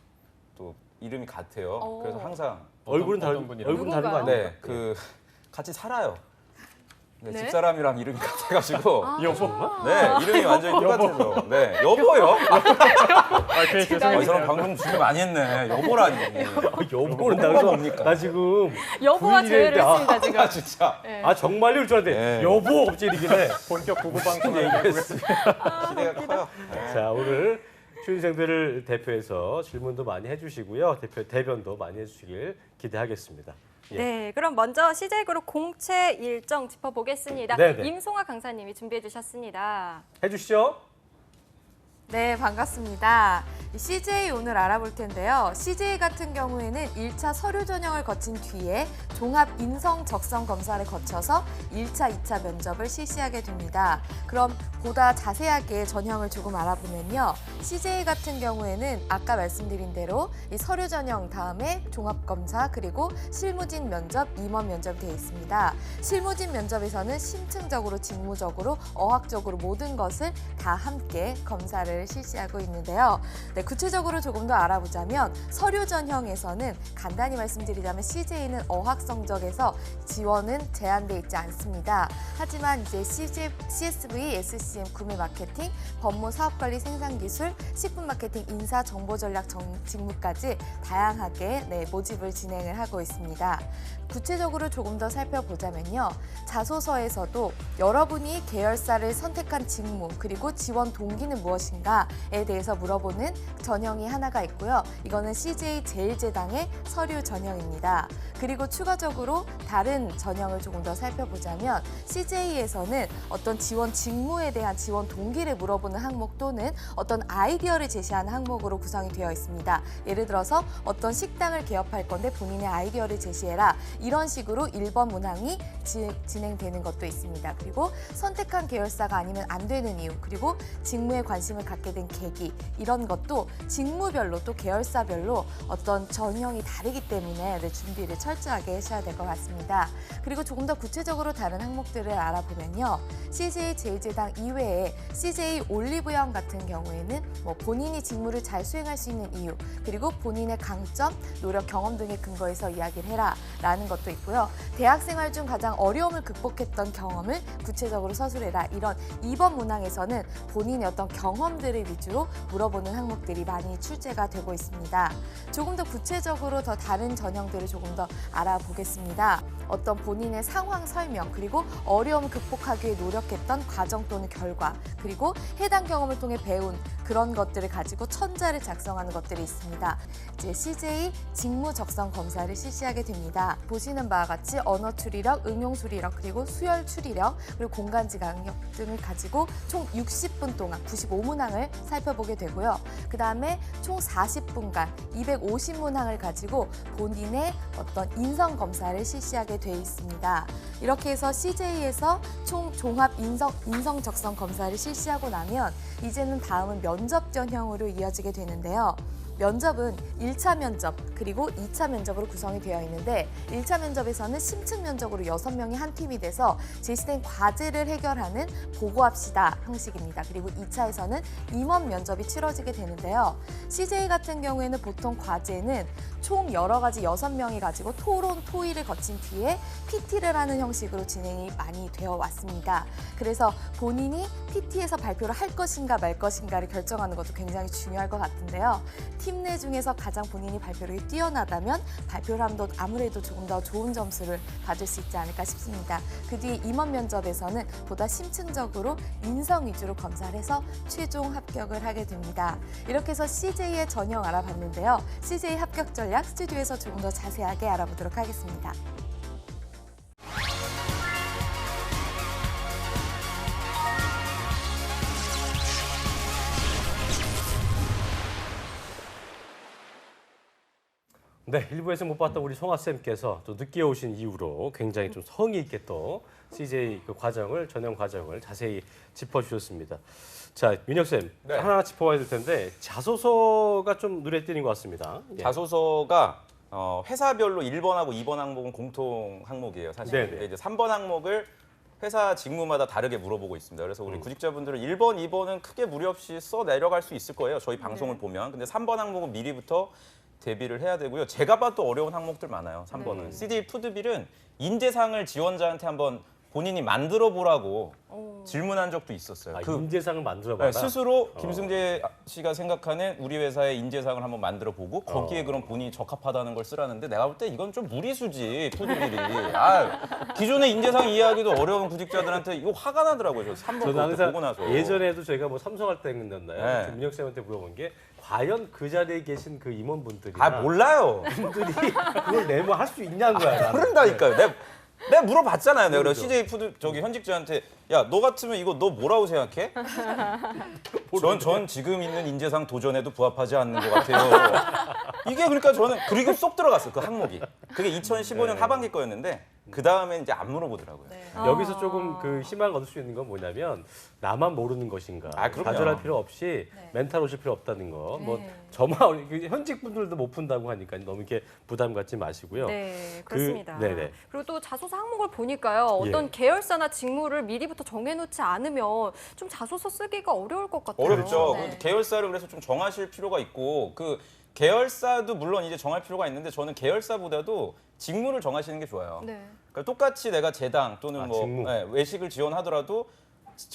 S4: 또 이름이 같아요.
S3: 오.
S4: 그래서 항상
S2: 얼굴은
S1: 어떤
S2: 다른
S1: 분이라고?
S2: 얼굴은 다른 거
S3: 누군가요?
S2: 아니에요?
S4: 네, 같이 살아요. 네,
S3: 네?
S4: 집사람이랑 이름이 같아가지고
S1: 여보.
S4: 네, 이름이 완전히 똑같아서 네, 여보요? 이 사람 방송 준비 많이 했네. 여보라니.
S2: 여보는
S4: 여보가
S2: 나서
S4: 뭡니까?
S2: 나 지금
S3: 여보와
S2: 부인이
S3: 제외를
S2: 되는데,
S3: 했습니다, 지금.
S4: 아, 진짜.
S3: 네.
S2: 아 정말요? 이럴 줄 알았는데
S4: 네.
S2: 여보 갑자기 이러길래
S1: 본격 구구 방송
S4: 기대가 커요.
S2: 자 오늘 취준생들을 대표해서 질문도 많이 해주시고요. 대변도 많이 해주시길 기대하겠습니다. 예.
S3: 네, 그럼 먼저 CJ그룹 공채 일정 짚어보겠습니다.
S2: 네네.
S3: 임송아 강사님이 준비해 주셨습니다.
S2: 해주시죠.
S8: 네, 반갑습니다. CJ 오늘 알아볼 텐데요. CJ 같은 경우에는 1차 서류 전형을 거친 뒤에 종합 인성 적성 검사를 거쳐서 1차, 2차 면접을 실시하게 됩니다. 그럼 보다 자세하게 전형을 조금 알아보면요. CJ 같은 경우에는 아까 말씀드린 대로 이 서류 전형 다음에 종합 검사 그리고 실무진 면접, 임원 면접이 되어 있습니다. 실무진 면접에서는 심층적으로, 직무적으로, 어학적으로 모든 것을 다 함께 검사를 검사를 실시하고 있는데요. 네, 구체적으로 조금 더 알아보자면 서류 전형에서는 간단히 말씀드리자면 CJ는 어학 성적에서 지원은 제한돼 있지 않습니다. 하지만 이제 CSV, SCM, 구매 마케팅, 법무, 사업관리, 생산기술, 식품 마케팅, 인사, 정보전략 직무까지 다양하게 모집을 진행을 하고 있습니다. 구체적으로 조금 더 살펴보자면요. 자소서에서도 여러분이 계열사를 선택한 직무 그리고 지원 동기는 무엇인가에 대해서 물어보는 전형이 하나가 있고요. 이거는 CJ 제일제당의 서류 전형입니다. 그리고 추가적으로 다른 전형을 조금 더 살펴보자면 CJ에서는 어떤 지원 직무에 대한 지원 동기를 물어보는 항목 또는 어떤 아이디어를 제시하는 항목으로 구성이 되어 있습니다. 예를 들어서 어떤 식당을 개업할 건데 본인의 아이디어를 제시해라. 이런 식으로 1번 문항이 진행되는 것도 있습니다. 그리고 선택한 계열사가 아니면 안 되는 이유, 그리고 직무에 관심을 갖게 된 계기, 이런 것도 직무별로 또 계열사별로 어떤 전형이 다르기 때문에 준비를 철저하게 하셔야 될 것 같습니다. 그리고 조금 더 구체적으로 다른 항목들을 알아보면요. CJ 제일제당 이외에 CJ 올리브영 같은 경우에는 본인이 직무를 잘 수행할 수 있는 이유, 그리고 본인의 강점, 노력, 경험 등에 근거해서 이야기를 해라 라는 것도 있고요. 대학생활 중 가장 어려움을 극복했던 경험을 구체적으로 서술해라. 이런 2번 문항에서는 본인의 어떤 경험들을 위주로 물어보는 항목들이 많이 출제가 되고 있습니다. 조금 더 구체적으로 더 다른 전형들을 조금 더 알아보겠습니다. 어떤 본인의 상황 설명, 그리고 어려움을 극복하기 위해 노력했던 과정 또는 결과, 그리고 해당 경험을 통해 배운 그런 것들을 가지고 천자를 작성하는 것들이 있습니다. 이제 CJ 직무 적성 검사를 실시하게 됩니다. 보시는 바와 같이 언어 추리력, 응용 추리력, 그리고 수열 추리력, 그리고 공간 지각력 등을 가지고 총 60분 동안 95문항을 살펴보게 되고요. 그 다음에 총 40분간 250문항을 가지고 본인의 어떤 인성 검사를 실시하게 돼 있습니다. 이렇게 해서 CJ에서 총 종합 인성 적성 검사를 실시하고 나면 이제는 다음은 면접 전형으로 이어지게 되는데요. 면접은 1차 면접 그리고 2차 면접으로 구성이 되어 있는데 1차 면접에서는 심층 면접으로 6명이 한 팀이 돼서 제시된 과제를 해결하는 보고합시다 형식입니다. 그리고 2차에서는 임원 면접이 치러지게 되는데요. CJ 같은 경우에는 보통 과제는 총 여러 가지 6명이 가지고 토론, 토의를 거친 뒤에 PT를 하는 형식으로 진행이 많이 되어 왔습니다. 그래서 본인이 PT에서 발표를 할 것인가 말 것인가를 결정하는 것도 굉장히 중요할 것 같은데요. 팀 내 중에서 가장 본인이 발표력이 뛰어나다면 발표를 하면 아무래도 조금 더 좋은 점수를 받을 수 있지 않을까 싶습니다. 그 뒤에 임원 면접에서는 보다 심층적으로 인성 위주로 검사를 해서 최종 합격을 하게 됩니다. 이렇게 해서 CJ의 전형 알아봤는데요. CJ 합격 전략 스튜디오에서 조금 더 자세하게 알아보도록 하겠습니다.
S2: 네, 일부에서 못 봤던 우리 송아쌤께서 또 늦게 오신 이후로 굉장히 좀 성의 있게 또 CJ 그 전형 과정을 자세히 짚어주셨습니다. 자, 민혁쌤,
S4: 네.
S2: 하나 짚어봐야 될 텐데 자소서가 좀 눈에 띄는 것 같습니다. 예.
S4: 자소서가 회사별로 1번하고 2번 항목은 공통 항목이에요, 사실.
S2: 네네.
S4: 근데 이제 3번 항목을 회사 직무마다 다르게 물어보고 있습니다. 그래서 우리 구직자분들은 1번, 2번은 크게 무리 없이 써 내려갈 수 있을 거예요. 저희 방송을 보면. 근데 3번 항목은 미리부터 대비를 해야 되고요. 제가 봐도 어려운 항목들 많아요. 3번은. CJ 푸드빌은 인재상을 지원자한테 한번 본인이 만들어 보라고 질문한 적도 있었어요.
S2: 인재상을 만들어봐라.
S4: 네, 스스로 김승재 씨가 생각하는 우리 회사의 인재상을 한번 만들어 보고 거기에 그럼 본인이 적합하다는 걸 쓰라는데 내가 볼 때 이건 좀 무리수지, 푸드빌이. 기존의 인재상 이해하기도 어려운 구직자들한테 이거 화가 나더라고요. 저 3번
S2: 저는
S4: 그것도
S2: 항상
S4: 보고 나서.
S2: 예전에도 저희가 뭐 삼성할 때 했는데요.
S4: 네.
S2: 민혁쌤한테 물어본 게 과연 그 자리에 계신 그 임원분들이
S4: 몰라요.
S2: 분들이 그걸 내모할 수 있냐는 거야. 나는.
S4: 모른다니까요. 내가 물어봤잖아요. 내가
S2: 그렇죠.
S4: CJ 푸드 현직자한테 야, 너 같으면 이거 너 뭐라고 생각해? 전 지금 있는 인재상 도전에도 부합하지 않는 것 같아요. 이게 그러니까 저는 그리고 쏙 들어갔어요. 그 항목이. 그게 2015년 하반기 거였는데 그 다음에 이제 안 물어보더라고요.
S8: 네.
S2: 여기서 조금 그 희망을 얻을 수 있는 건 뭐냐면 나만 모르는 것인가.
S4: 아, 그럼요.
S2: 좌절할 필요 없이
S8: 네.
S2: 멘탈 오실 필요 없다는 거. 뭐
S8: 네.
S2: 저만 현직 분들도 못 푼다고 하니까 너무 이렇게 부담 갖지 마시고요.
S3: 네, 그렇습니다.
S2: 네네.
S3: 그리고 또 자소서 항목을 보니까요. 어떤
S2: 예.
S3: 계열사나 직무를 미리부터 정해놓지 않으면 좀 자소서 쓰기가 어려울 것 같아요.
S4: 어렵죠.
S8: 네.
S4: 그 계열사를 그래서 좀 정하실 필요가 있고 그 계열사도 물론 이제 정할 필요가 있는데 저는 계열사보다도 직무를 정하시는 게 좋아요.
S3: 네.
S4: 그러니까 똑같이 내가 재당 또는 뭐
S2: 직무.
S4: 외식을 지원하더라도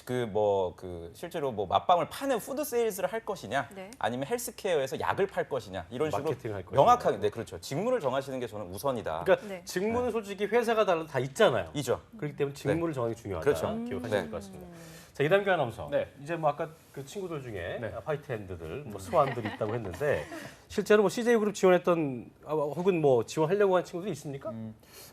S4: 그 실제로 뭐 맛방을 파는 푸드 세일즈를 할 것이냐
S3: 네.
S4: 아니면 헬스케어에서 약을 팔 것이냐 이런 식으로
S2: 마케팅을 할 것이냐.
S4: 명확하게 네 그렇죠. 직무를 정하시는 게 저는 우선이다.
S2: 그러니까
S3: 네.
S2: 직무는 솔직히 회사가 달라 다 있잖아요.
S4: 이죠.
S2: 그렇기 때문에 직무를 정하는 게 중요하다.
S4: 그렇죠.
S2: 기억하셔야
S4: 네.
S2: 될 것 같습니다. 자, 이담규 아나운서.
S1: 네.
S2: 이제 뭐 아까 그 친구들 중에
S1: 네.
S2: 화이트핸드들, 뭐 스완들이 있다고 했는데 실제로 뭐 CJ 그룹 지원했던 혹은 뭐 지원하려고 한 친구들이 있습니까?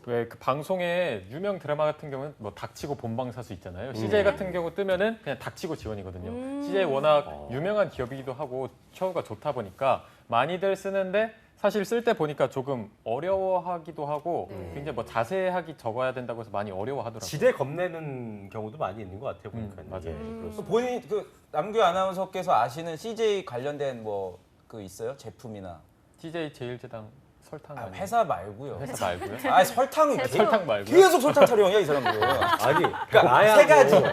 S1: 왜 그 방송에 유명 드라마 같은 경우는 뭐 닥치고 본방사수 있잖아요. CJ 같은 경우 뜨면은 그냥 닥치고 지원이거든요. CJ 워낙 유명한 기업이기도 하고 처우가 좋다 보니까 많이들 쓰는데 사실 쓸 때 보니까 조금 어려워하기도 하고 굉장히 뭐 자세하게 적어야 된다고 해서 많이 어려워하더라고요.
S2: 지대 겁내는 경우도 많이 있는 것 같아요. 보니까.
S1: 맞아요.
S2: 예, 그렇습니다.
S4: 본인 그 남규 아나운서께서 아시는 CJ 관련된 뭐 그 있어요? 제품이나
S1: CJ 제일제당 설탕 아니에요?
S4: 회사 말고요.
S1: 회사 말고요?
S4: 아 설탕은
S1: 설탕 말고요?
S4: 계속 설탕 타령이야 이 사람들은.
S2: 아니,
S4: 그러니까
S2: 나야
S4: 세 가지.
S2: 뭐.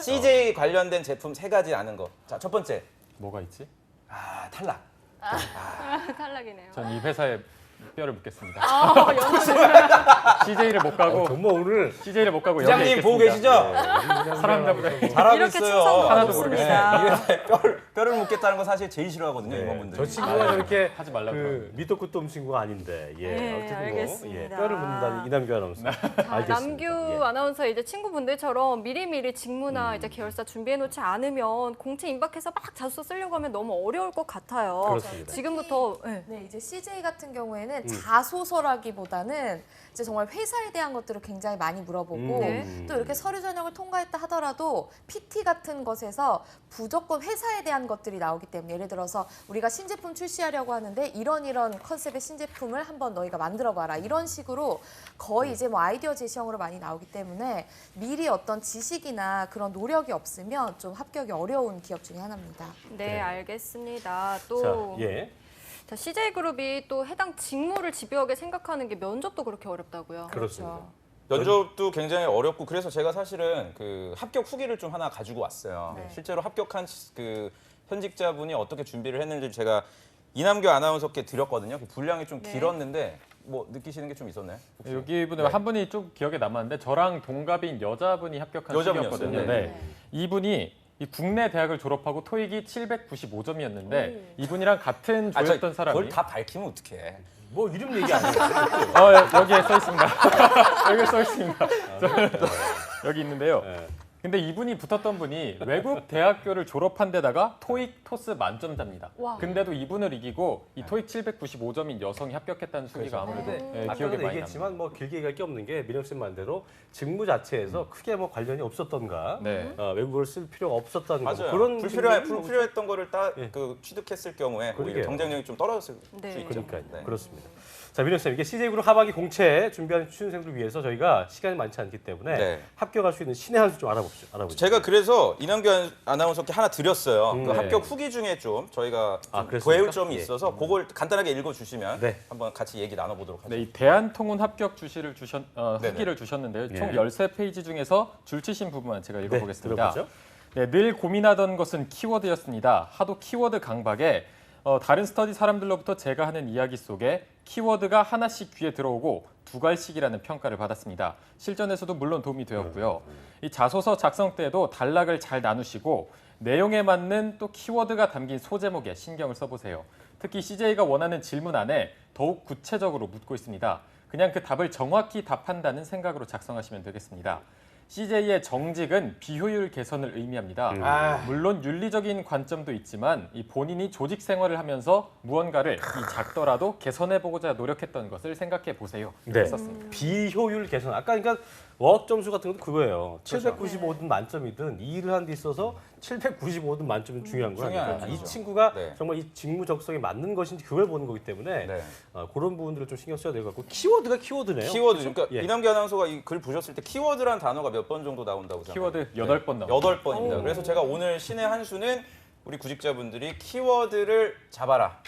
S4: CJ 관련된 제품 세 가지 아는 거. 자, 첫 번째.
S1: 뭐가 있지?
S4: 아, 탈락.
S3: 탈락이네요.
S1: 전 이 회사에 뼈를 묻겠습니다.
S3: 아,
S1: CJ를 못 가고
S2: 정말 오늘
S1: CJ를 못 가고 여기에
S4: 부장님 보고
S1: 있겠습니다.
S4: 계시죠?
S1: 사람이다 보다.
S4: 잘하고
S3: 이렇게
S4: 있어요.
S3: 충성도
S1: 하나도
S3: 없습니다.
S4: 뼈를 묻겠다는 거 사실 제일 싫어하거든요,
S2: 네,
S4: 임원분들.
S2: 저 친구가 저렇게
S1: 하지 말라고
S2: 그 밑도 끝도 없는 친구가 아닌데 예,
S3: 네,
S2: 어쨌든 뭐
S3: 알겠습니다.
S2: 예, 뼈를 묻는다는 이남규 아나운서 알겠습니다.
S3: 남규
S2: 예.
S3: 아나운서 이제 친구분들처럼 미리미리 직무나 이제 계열사 준비해놓지 않으면 공채 임박해서 막 자소서 쓰려고 하면 너무 어려울 것 같아요.
S2: 그렇습니다.
S3: 지금부터 네.
S8: 네, 이제 CJ 같은 경우에는 자소서라기보다는 이제 정말 회사에 대한 것들을 굉장히 많이 물어보고
S3: 네.
S8: 또 이렇게 서류 전형을 통과했다 하더라도 PT 같은 것에서 무조건 회사에 대한 것들이 나오기 때문에 예를 들어서 우리가 신제품 출시하려고 하는데 이런 컨셉의 신제품을 한번 너희가 만들어봐라 이런 식으로 거의 이제 뭐 아이디어 제시형으로 많이 나오기 때문에 미리 어떤 지식이나 그런 노력이 없으면 좀 합격이 어려운 기업 중에 하나입니다.
S3: 네, 알겠습니다.
S2: 자,
S3: 또
S2: 예.
S3: 자, CJ그룹이 또 해당 직무를 집요하게 생각하는 게 면접도 그렇게 어렵다고요.
S2: 그렇습니다.
S4: 면접도 굉장히 어렵고 그래서 제가 사실은 그 합격 후기를 좀 하나 가지고 왔어요.
S8: 네.
S4: 실제로 합격한 그 현직자분이 어떻게 준비를 했는지 제가 이남규 아나운서께 드렸거든요. 그 분량이 좀
S3: 네.
S4: 길었는데 뭐 느끼시는 게 좀 있었나요? 혹시?
S1: 여기 분에
S4: 네.
S1: 한 분이 좀 기억에 남았는데 저랑 동갑인 여자분이 합격한
S4: 여자분이었어요.
S1: 시기였거든요.
S4: 네.
S1: 네. 이분이 이 국내 대학을 졸업하고 토익이 795점이었는데 이분이랑 같은 조였던
S4: 그걸
S1: 사람이
S4: 다 밝히면 어떡해.
S2: 뭐 이름 얘기 안 해요.
S1: 여기에 써 있습니다. 여기에 써 있습니다. 여기 있는데요.
S2: 네.
S1: 근데 이분이 붙었던 분이 외국 대학교를 졸업한 데다가 토익 토스 만점자입니다.
S3: 와.
S1: 근데도 이분을 이기고 이 토익 795점인 여성이 합격했다는 수기가 아무래도 기억에
S2: 아까도
S1: 많이
S2: 얘기했지만
S1: 납니다.
S2: 뭐 길게 얘기할 게 없는 게 민혁 씨 말대로 직무 자체에서 크게 뭐 관련이 없었던가
S1: 네.
S2: 외국어를 쓸 필요가 없었다는 거
S4: 맞아요.
S2: 그런
S4: 불필요했던 거를
S2: 예.
S4: 그 취득했을 경우에 오히려
S2: 그러게요.
S4: 경쟁력이 좀 떨어졌을
S3: 네.
S4: 수 있죠.
S2: 그러니까요.
S4: 네.
S2: 그렇습니다. 자, 민혁 씨, 이게 CJ그룹 하반기 공채 준비하는 취준생들을 위해서 저희가 시간이 많지 않기 때문에
S4: 네.
S2: 합격할 수 있는 신의 한 수 좀 알아보죠.
S4: 제가 그래서 이남규 아나운서께 하나 드렸어요. 그
S1: 네.
S4: 합격 후기 중에 좀 저희가 좀
S2: 그랬습니까?
S4: 더해올 점이
S2: 예.
S4: 있어서 그걸 간단하게 읽어주시면
S2: 네.
S4: 한번 같이 얘기 나눠보도록 하죠.
S1: 네, 이 대한통운 합격 주시를
S4: 네네.
S1: 후기를 주셨는데요. 총
S2: 예.
S1: 13페이지 중에서 줄치신 부분만 제가 읽어보겠습니다.
S2: 들어보죠.
S1: 네, 늘 고민하던 것은 키워드였습니다. 하도 키워드 강박에 다른 스터디 사람들로부터 제가 하는 이야기 속에 키워드가 하나씩 귀에 들어오고 두 갈씩이라는 평가를 받았습니다. 실전에서도 물론 도움이 되었고요. 이 자소서 작성 때에도 단락을 잘 나누시고 내용에 맞는 또 키워드가 담긴 소제목에 신경을 써보세요. 특히 CJ가 원하는 질문 안에 더욱 구체적으로 묻고 있습니다. 그냥 그 답을 정확히 답한다는 생각으로 작성하시면 되겠습니다. CJ의 정직은 비효율 개선을 의미합니다. 물론 윤리적인 관점도 있지만 이 본인이 조직 생활을 하면서 무언가를 이 작더라도 개선해보고자 노력했던 것을 생각해 보세요. 이렇게
S2: 네.
S1: 썼습니다.
S2: 비효율 개선. 아까 그러니까 워크 점수 같은 것도 그거예요.
S4: 그렇죠.
S2: 795든 만점이든 이 일을 한 데 있어서 795든 만점이 중요한 거
S4: 중요한
S2: 아니까 이
S4: 거죠.
S2: 친구가
S4: 네.
S2: 정말 이 직무 적성에 맞는 것인지 그걸 보는 거기 때문에
S4: 네.
S2: 그런 부분들을 좀 신경 써야 될 것 같고 키워드가 키워드네요.
S4: 키워드. 그러니까
S2: 예.
S4: 이남기 아나운서가 이 글 보셨을 때 키워드란 단어가 몇 번 정도 나온다고 생각해요?
S1: 키워드 8번 나옵니다.
S4: 8번입니다. 그래서 제가 오늘 신의 한 수는 우리 구직자분들이 키워드를 잡아라.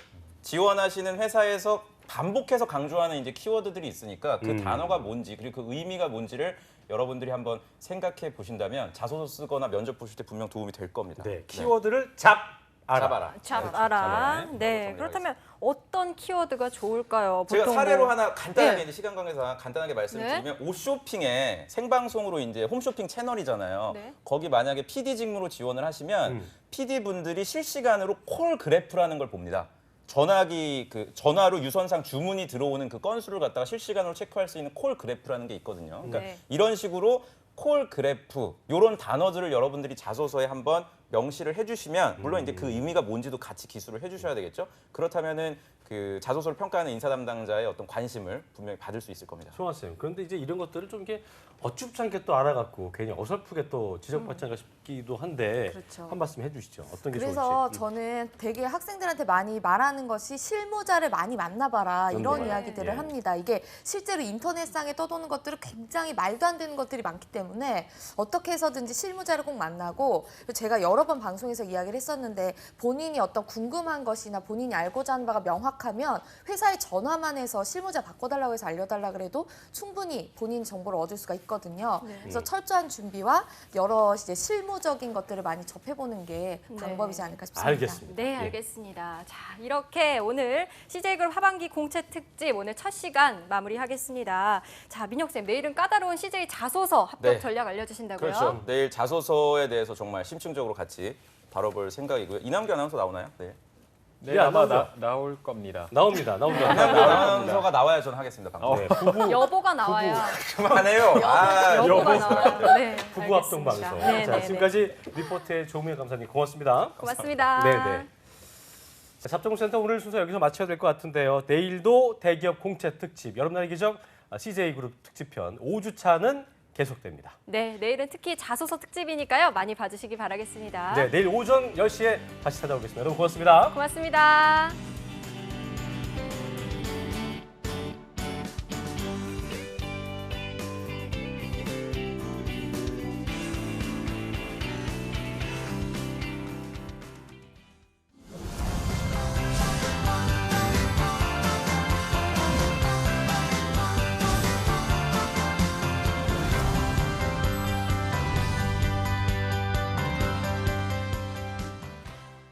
S4: 지원하시는 회사에서 반복해서 강조하는 이제 키워드들이 있으니까 그 단어가 뭔지 그리고 그 의미가 뭔지를 여러분들이 한번 생각해 보신다면 자소서 쓰거나 면접 보실 때 분명 도움이 될 겁니다.
S2: 네, 키워드를 잡아라.
S4: 잡아라.
S3: 잡아라.
S4: 네.
S3: 네, 그렇다면 어떤 키워드가 좋을까요?
S4: 제가
S3: 보통
S4: 사례로
S3: 뭐-
S4: 하나 간단하게
S3: 네.
S4: 이제 시간 관계상 간단하게
S3: 네.
S4: 말씀드리면 옷쇼핑에 생방송으로 이제 홈쇼핑 채널이잖아요.
S3: 네.
S4: 거기 만약에 PD 직무로 지원을 하시면 PD 분들이 실시간으로 콜 그래프라는 걸 봅니다. 전화기 그 전화로 유선상 주문이 들어오는 그 건수를 갖다가 실시간으로 체크할 수 있는 콜 그래프라는 게 있거든요. 그러니까
S3: 네.
S4: 이런 식으로 콜 그래프 이런 단어들을 여러분들이 자소서에 한번 명시를 해주시면 물론 이제 그 의미가 뭔지도 같이 기술을 해주셔야 되겠죠. 그렇다면은 그 자소서를 평가하는 인사 담당자의 어떤 관심을 분명히 받을 수 있을 겁니다.
S2: 송환 쌤. 그런데 이제 이런 것들을 좀 이렇게 어줍잖게 또 알아갖고 괜히 어설프게 또 지적받지 않을까 싶기도 한데
S8: 그렇죠.
S2: 한 말씀 해주시죠. 어떤 게
S8: 그래서
S2: 좋을지.
S8: 저는 되게 학생들한테 많이 말하는 것이 실무자를 많이 만나봐라 이런
S2: 네.
S8: 이야기들을
S2: 예.
S8: 합니다. 이게 실제로 인터넷상에 떠도는 것들은 굉장히 말도 안 되는 것들이 많기 때문에 어떻게 해서든지 실무자를 꼭 만나고 제가 여러 번 방송에서 이야기를 했었는데 본인이 어떤 궁금한 것이나 본인이 알고자 하는 바가 명확하면 회사에 전화만 해서 실무자 바꿔달라고 해서 알려달라 그래도 충분히 본인 정보를 얻을 수가 있거든요. 그래서 철저한 준비와 여러 이제 실무적인 것들을 많이 접해보는 게
S3: 네.
S8: 방법이지 않을까 싶습니다.
S2: 알겠습니다.
S3: 네,
S2: 예.
S3: 알겠습니다. 자, 이렇게 오늘 CJ그룹 하반기 공채 특집 오늘 첫 시간 마무리하겠습니다. 자, 민혁 쌤, 내일은 까다로운 CJ 자소서 합격
S4: 네.
S3: 전략 알려주신다고요?
S4: 그렇죠. 내일 자소서에 대해서 정말 심층적으로 같이 다뤄볼 생각이고요. 이남기 아나운서 나오나요? 네.
S1: 네,
S2: 야,
S1: 아마
S2: 나오죠.
S1: 나올 겁니다.
S2: 나옵니다. 나옵니다.
S4: 이남기 아나운서가 나와야 저는 하겠습니다. 방송.
S2: 네, 부부
S3: 여보가 나와요.
S4: 그만해요. 아,
S3: 여보가 나와요. 네,
S2: 부부 합동
S3: 알겠습니다.
S2: 방송.
S3: 네,
S2: 자,
S3: 네, 네.
S2: 지금까지 리포트의 조우민 감사님 고맙습니다.
S3: 고맙습니다.
S2: 네. 자, 잡정센터 오늘 순서 여기서 마쳐야 될 것 같은데요. 내일도 대기업 공채 특집 여러분의 기적 CJ그룹 특집편 5주차는 계속됩니다.
S3: 네, 내일은 특히 자소서 특집이니까요. 많이 봐주시기 바라겠습니다.
S2: 네, 내일 오전 10시에 다시 찾아오겠습니다. 여러분 고맙습니다.
S3: 고맙습니다.